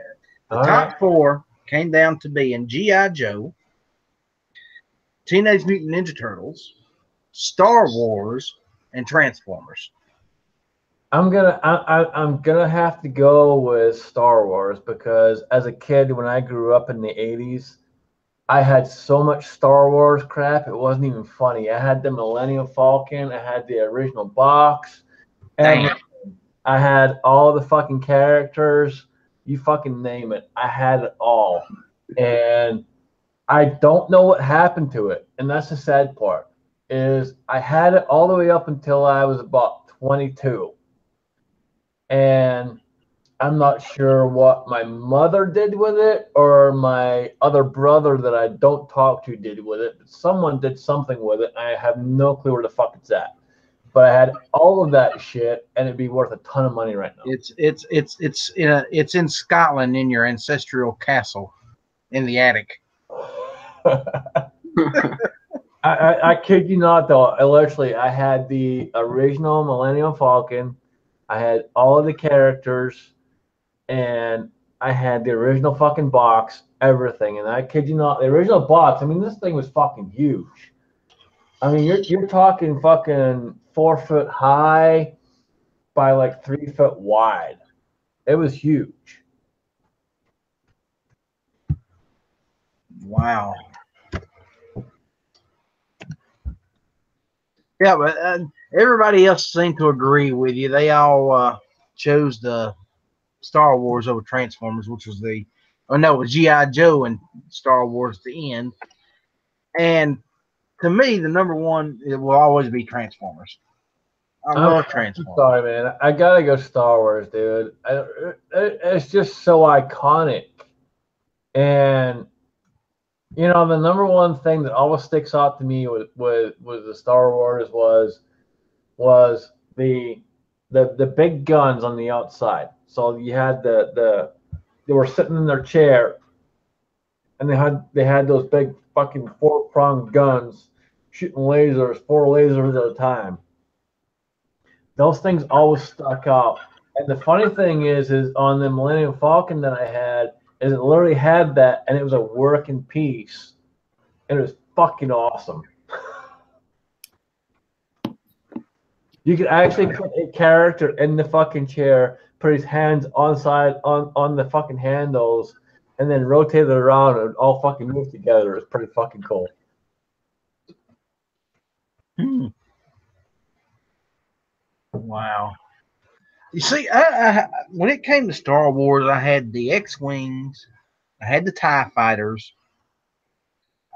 The top four came down to being G.I. Joe, Teenage Mutant Ninja Turtles, Star Wars, and Transformers. I'm gonna have to go with Star Wars because as a kid, when I grew up in the 80s, I had so much Star Wars crap, it wasn't even funny. I had the Millennium Falcon, I had the original box, everything. I had all the fucking characters, you fucking name it. I had it all. And I don't know what happened to it. And that's the sad part, is I had it all the way up until I was about 22. And I'm not sure what my mother did with it or my other brother that I don't talk to did with it. But someone did something with it. And I have no clue where the fuck it's at. But I had all of that shit, and it'd be worth a ton of money right now. It's in Scotland in your ancestral castle in the attic. I kid you not, though. I had the original Millennium Falcon. I had all of the characters, and I had the original fucking box, everything. And I kid you not, the original box, I mean, this thing was fucking huge. I mean, you're talking fucking 4 foot high by like 3 foot wide. It was huge. Wow. Yeah, but everybody else seemed to agree with you. They all chose the Star Wars over Transformers, which was it was G.I. Joe and Star Wars at the end. And to me, the number one will always be Transformers. I love Transformers. Sorry, man. I gotta go Star Wars, dude. It's just so iconic. And you know, the number one thing that always sticks out to me with the Star Wars was the big guns on the outside. So you had they were sitting in their chair, and they had those big fucking 4-pronged guns shooting lasers, 4 lasers at a time. Those things always stuck out. And the funny thing is on the Millennium Falcon that I had, is it literally had that, and it was a working piece, and it was fucking awesome. You could actually put a character in the fucking chair, put his hands on the fucking handles, and then rotate it around and all fucking move together. It's pretty fucking cool. Wow. You see, when it came to Star Wars, I had the X-Wings, I had the TIE Fighters,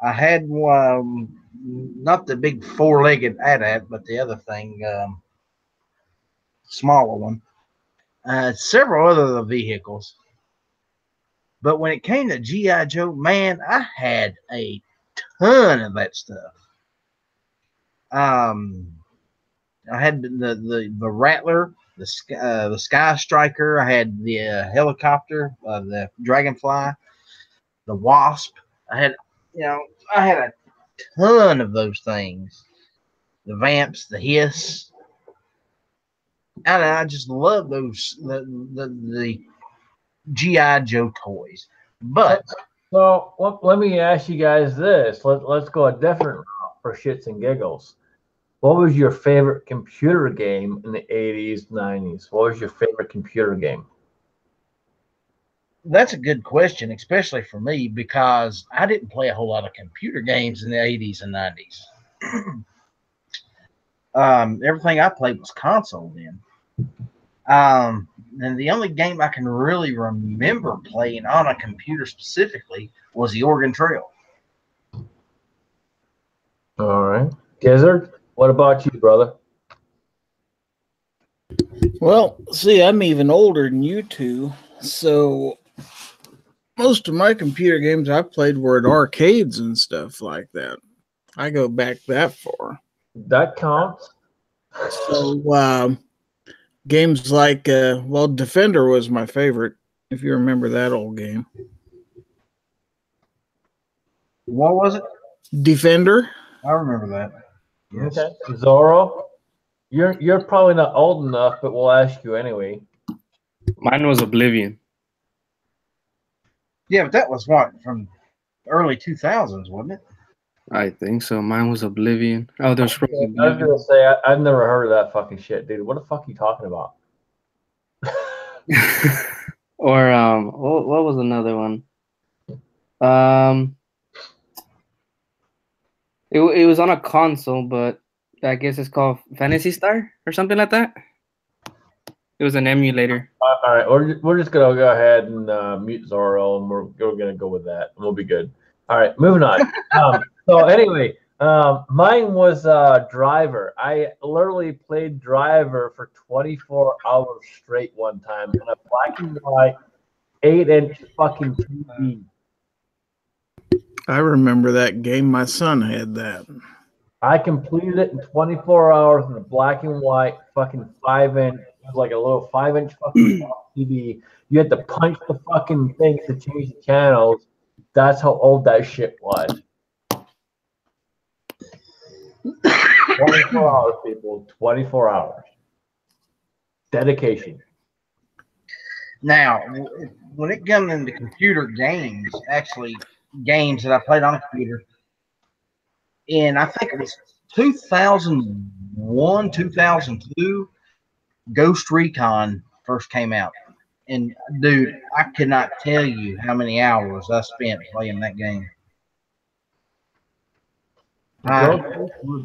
I had not the big 4-legged AT-AT, but the other thing, smaller one. Several other vehicles. But when it came to G.I. Joe, man, I had a ton of that stuff. I had the Rattler, the Sky Striker. I had the helicopter, the Dragonfly, the Wasp. I had a ton of those things. The Vamps, the Hiss. And I just love those the G.I. Joe toys. But so let me ask you guys this. Let's go a different route for shits and giggles. What was your favorite computer game in the 80s, 90s? What was your favorite computer game? That's a good question, especially for me, because I didn't play a whole lot of computer games in the 80s and 90s. Everything I played was console then. And the only game I can really remember playing on a computer specifically was the Oregon Trail. All right. Gizzard, what about you, brother? Well, see, I'm even older than you two, so most of my computer games I played were at arcades and stuff like that. I go back that far. That counts. So, games like, Defender was my favorite, if you remember that old game. What was it? Defender? I remember that. Yes. Okay. Zorro, you're probably not old enough, but we'll ask you anyway. Mine was Oblivion. Yeah, but that was what, from early 2000s, wasn't it? I think so. Mine was Oblivion. Oh, there's I was gonna say I've never heard of that fucking shit, dude. What the fuck are you talking about? Or what was another one? It was on a console, but I guess it's called Fantasy Star or something like that. It was an emulator. All right, we're just gonna go ahead and mute Zorro, and we're gonna go with that, and we'll be good. All right, moving on. So anyway, mine was Driver. I literally played Driver for 24 hours straight one time on a black and white 8-inch fucking TV. I remember that game. My son had that. I completed it in 24 hours in a black and white fucking 5-inch. It was like a little 5-inch fucking TV. You had to punch the fucking things to change the channels. That's how old that shit was. 24 hours, people. 24 hours. Dedication. Now, when it comes into computer games, actually games that I played on a computer, and I think it was 2001, 2002, Ghost Recon first came out. And, dude, I cannot tell you how many hours I spent playing that game.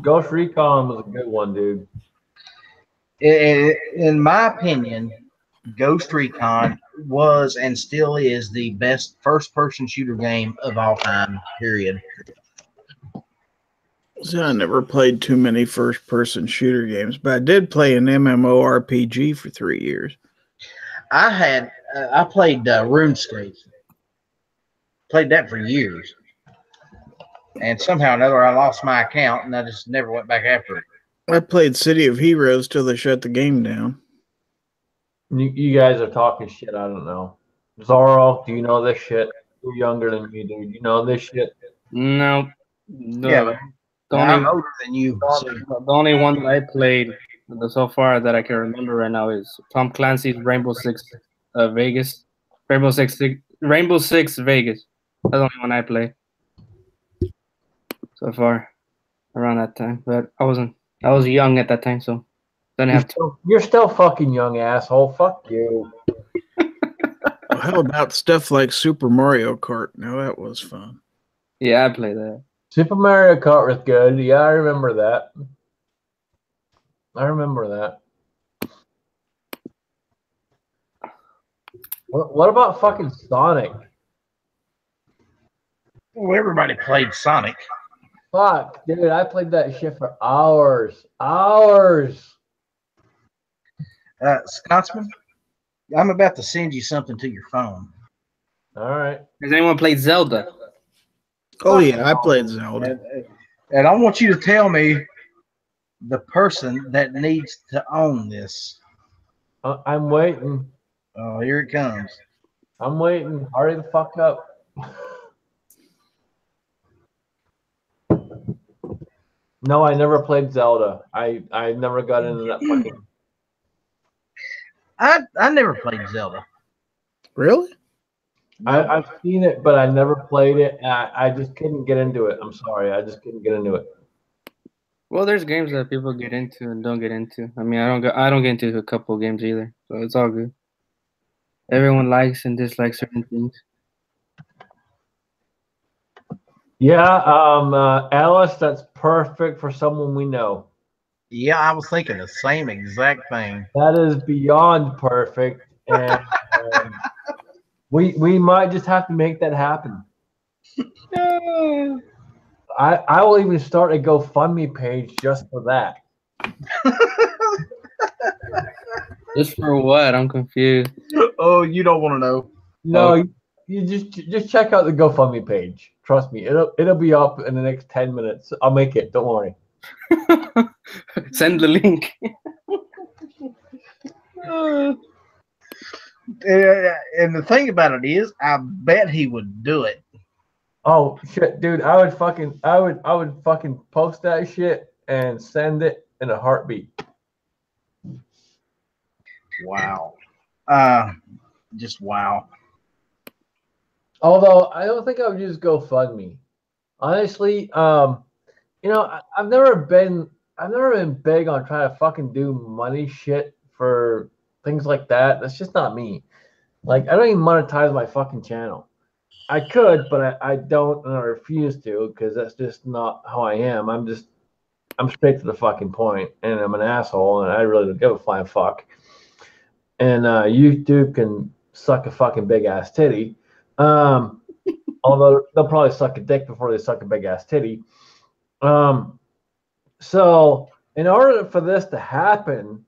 Ghost Recon was a good one, dude. In my opinion, Ghost Recon was and still is the best first-person shooter game of all time, period. So I never played too many first-person shooter games, but I did play an MMORPG for 3 years. I played RuneScape. Played that for years. And somehow or another, I lost my account, and I just never went back after it. I played City of Heroes till they shut the game down. You guys are talking shit. I don't know. Zorro, do you know this shit? You're younger than me, dude. You know this shit? No. Yeah, but I'm older than you. So. The only one that I played so far that I can remember right now is Tom Clancy's Rainbow Six Vegas. Rainbow Six Vegas. That's the only one I played so far around that time. But I was young at that time, so didn't have to. You're still fucking young, asshole. Fuck you. Well, how about stuff like Super Mario Kart? Now that was fun. Yeah, I played that. Super Mario Kart was good. Yeah, I remember that. What about fucking Sonic? Well, everybody played Sonic. Fuck, dude, I played that shit for hours. Hours. Scotsman, I'm about to send you something to your phone. All right. Has anyone played Zelda? Oh, yeah, I played Zelda. And I want you to tell me the person that needs to own this. I'm waiting. Oh, here it comes. I'm waiting. Hurry the fuck up. No, I never played Zelda. I never got into that fucking. I never played Zelda. Really? I've seen it, but I never played it. And I just couldn't get into it. I'm sorry. I just couldn't get into it. Well, there's games that people get into and don't get into. I mean, I don't get into a couple games either, so it's all good. Everyone likes and dislikes certain things. Yeah, Alice, that's perfect for someone we know. Yeah, I was thinking the same exact thing. That is beyond perfect, and we might just have to make that happen. I will even start a GoFundMe page just for that. Just for what? I'm confused. Oh, you don't want to know. No, you just check out the GoFundMe page. Trust me, it'll be up in the next 10 minutes. I'll make it. Don't worry. Send the link. And the thing about it is, I bet he would do it. Oh shit, dude! I would fucking post that shit and send it in a heartbeat. Wow. Just wow. Although I don't think I would use GoFundMe. Honestly, you know, I've never been big on trying to fucking do money shit for things like that. That's just not me. Like, I don't even monetize my fucking channel. I could, but I don't, and I refuse to, because that's just not how I am. I'm straight to the fucking point, and I'm an asshole, and I really don't give a flying fuck. And YouTube can suck a fucking big ass titty. Although they'll probably suck a dick before they suck a big ass titty. So in order for this to happen,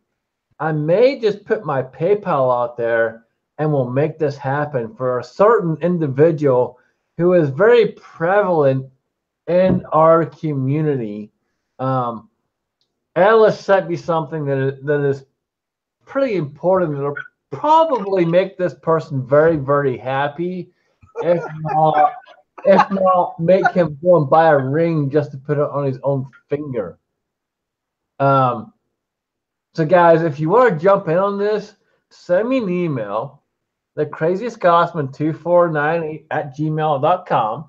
I may just put my PayPal out there and we'll make this happen for a certain individual who is very prevalent in our community. Alice sent me something that is pretty important. That'll probably make this person very, very happy. If not, make him go and buy a ring just to put it on his own finger. So guys, if you want to jump in on this, send me an email, thecraziestgossman2498@gmail.com,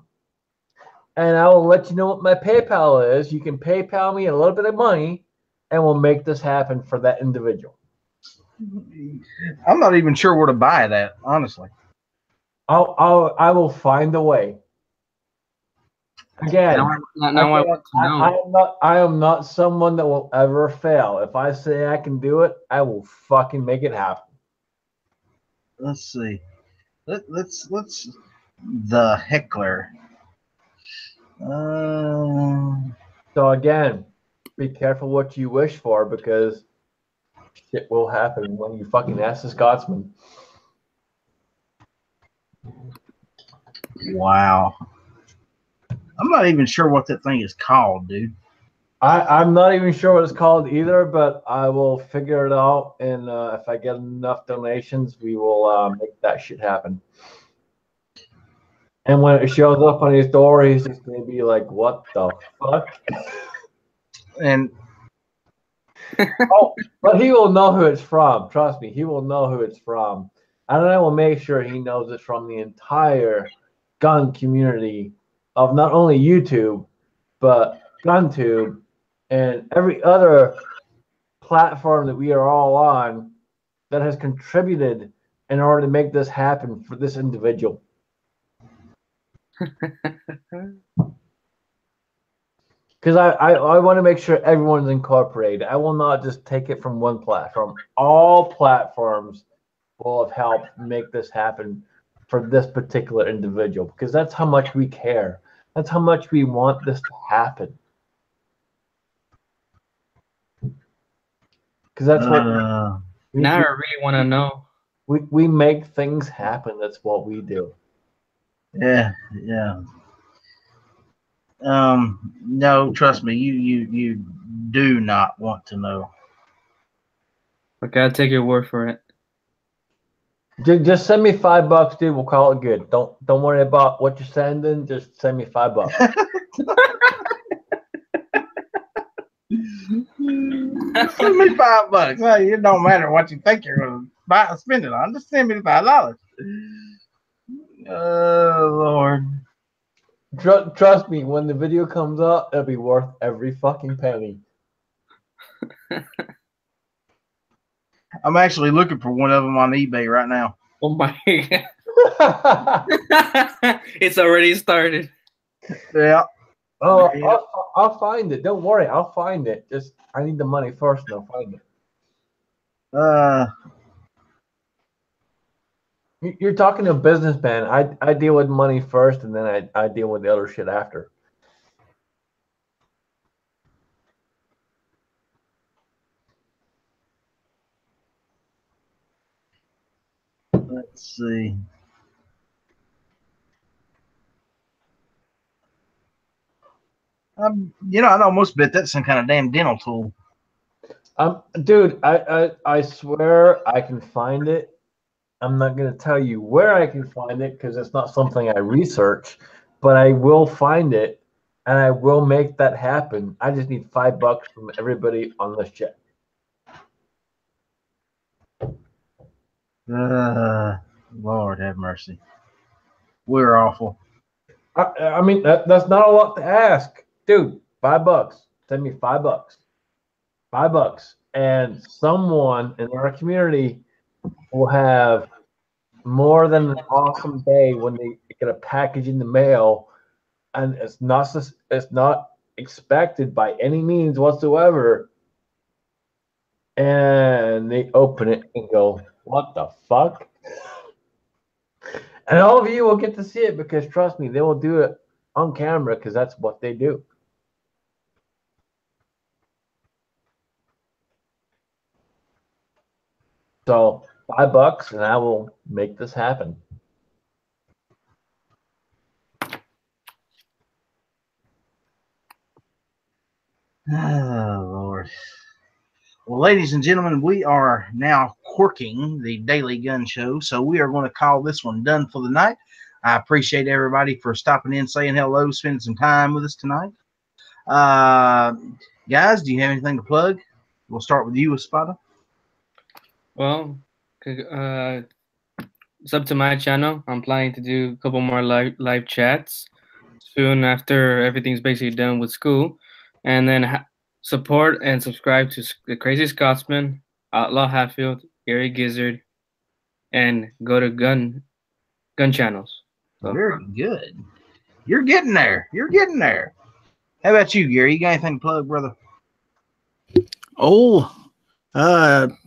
and I will let you know what my PayPal is. You can PayPal me a little bit of money, and we'll make this happen for that individual. I'm not even sure where to buy that, honestly. I will find a way. Again, I am not someone that will ever fail. If I say I can do it, I will fucking make it happen. Let's see. Let's the heckler. So again, be careful what you wish for, because shit will happen when you fucking ask the Scotsman. Wow. I'm not even sure what that thing is called, dude. I'm not even sure what it's called either, but I will figure it out. And if I get enough donations, we will make that shit happen. And when it shows up on his door, he's just going to be like, what the fuck? And oh, but he will know who it's from. Trust me, he will know who it's from. And I will make sure he knows it's from the entire gun community of not only YouTube, but GunTube and every other platform that we are all on that has contributed in order to make this happen for this individual. Because I want to make sure everyone's incorporated. I will not just take it from one platform. All platforms will have helped make this happen for this particular individual, because that's how much we care. That's how much we want this to happen. Because that's what now I really want to know. We make things happen. That's what we do. Yeah. No, trust me, you do not want to know. Okay, I'll take your word for it. Just send me $5, dude. We'll call it good. Don't worry about what you're sending. Just send me $5. Send me $5. Hey, it don't matter what you think you're going to spend it on. Just send me the $5. Oh Lord. Trust me, when the video comes out, it'll be worth every fucking penny. I'm actually looking for one of them on eBay right now. Oh my god. It's already started. Yeah. Oh, Yeah. I'll find it. Don't worry, I'll find it. Just I need the money first, and I'll find it. You're talking to a businessman. I deal with money first, and then I deal with the other shit after. Let's see. I'd almost bet that's some kind of damn dental tool. Dude, I swear I can find it. I'm not gonna tell you where I can find it because it's not something I research, but I will find it and I will make that happen. I just need $5 from everybody on this chat. Lord have mercy. We're awful. I mean that's not a lot to ask, dude. $5. Send me $5. $5, and someone in our community will have more than an awesome day when they get a package in the mail, and it's not expected by any means whatsoever. And they open it and go, "What the fuck?" And all of you will get to see it because trust me, they will do it on camera because that's what they do. So $5 and I will make this happen. Oh, Lord. Well, ladies and gentlemen, we are now corking the Daily Gun Show, so we are going to call this one done for the night. I appreciate everybody for stopping in, saying hello, spending some time with us tonight. Guys, do you have anything to plug? We'll start with you, Espada. Well, it's up to my channel. I'm planning to do a couple more live chats soon after everything's basically done with school, and then support and subscribe to the Crazy Scotsman, Outlaw Hatfield, Gary Gizzard, and go to gun channels. So. Very good. You're getting there. You're getting there. How about you, Gary? You got anything to plug, brother? Oh,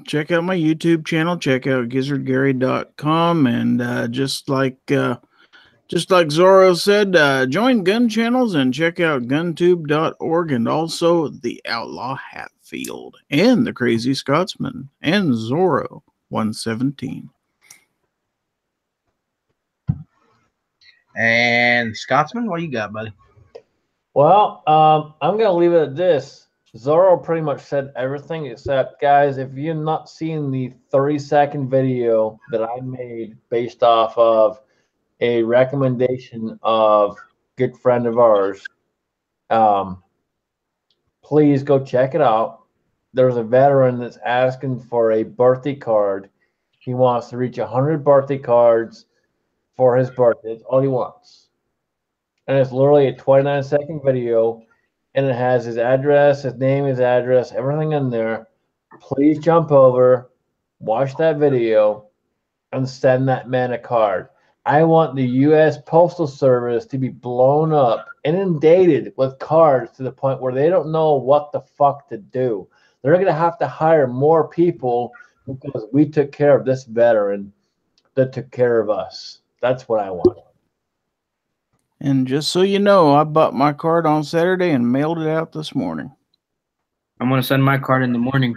check out my YouTube channel. Check out gizzardgary.com, and just like Zorro said, join gun channels and check out guntube.org, and also the Outlaw Hatfield and the Crazy Scotsman and Zorro 117. And Scotsman, what you got, buddy? Well, I'm going to leave it at this. Zorro pretty much said everything, except, guys, if you've not seen the 30-second video that I made based off of a recommendation of a good friend of ours, please go check it out. There's a veteran that's asking for a birthday card. He wants to reach 100 birthday cards for his birthday. That's all he wants. And it's literally a 29-second video, and it has his address, his name, his address, everything in there. Please jump over, watch that video, and send that man a card. I want the U.S. Postal Service to be blown up, inundated with cards to the point where they don't know what the fuck to do. They're going to have to hire more people because we took care of this veteran that took care of us. That's what I want. And just so you know, I bought my card on Saturday and mailed it out this morning. I'm going to send my card in the morning.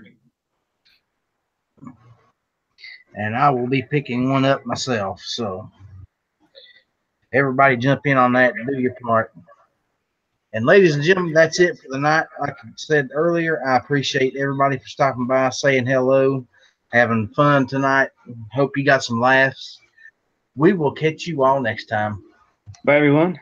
And I will be picking one up myself. So everybody jump in on that and do your part. And ladies and gentlemen, that's it for the night. Like I said earlier, I appreciate everybody for stopping by, saying hello, having fun tonight. Hope you got some laughs. We will catch you all next time. Bye, everyone.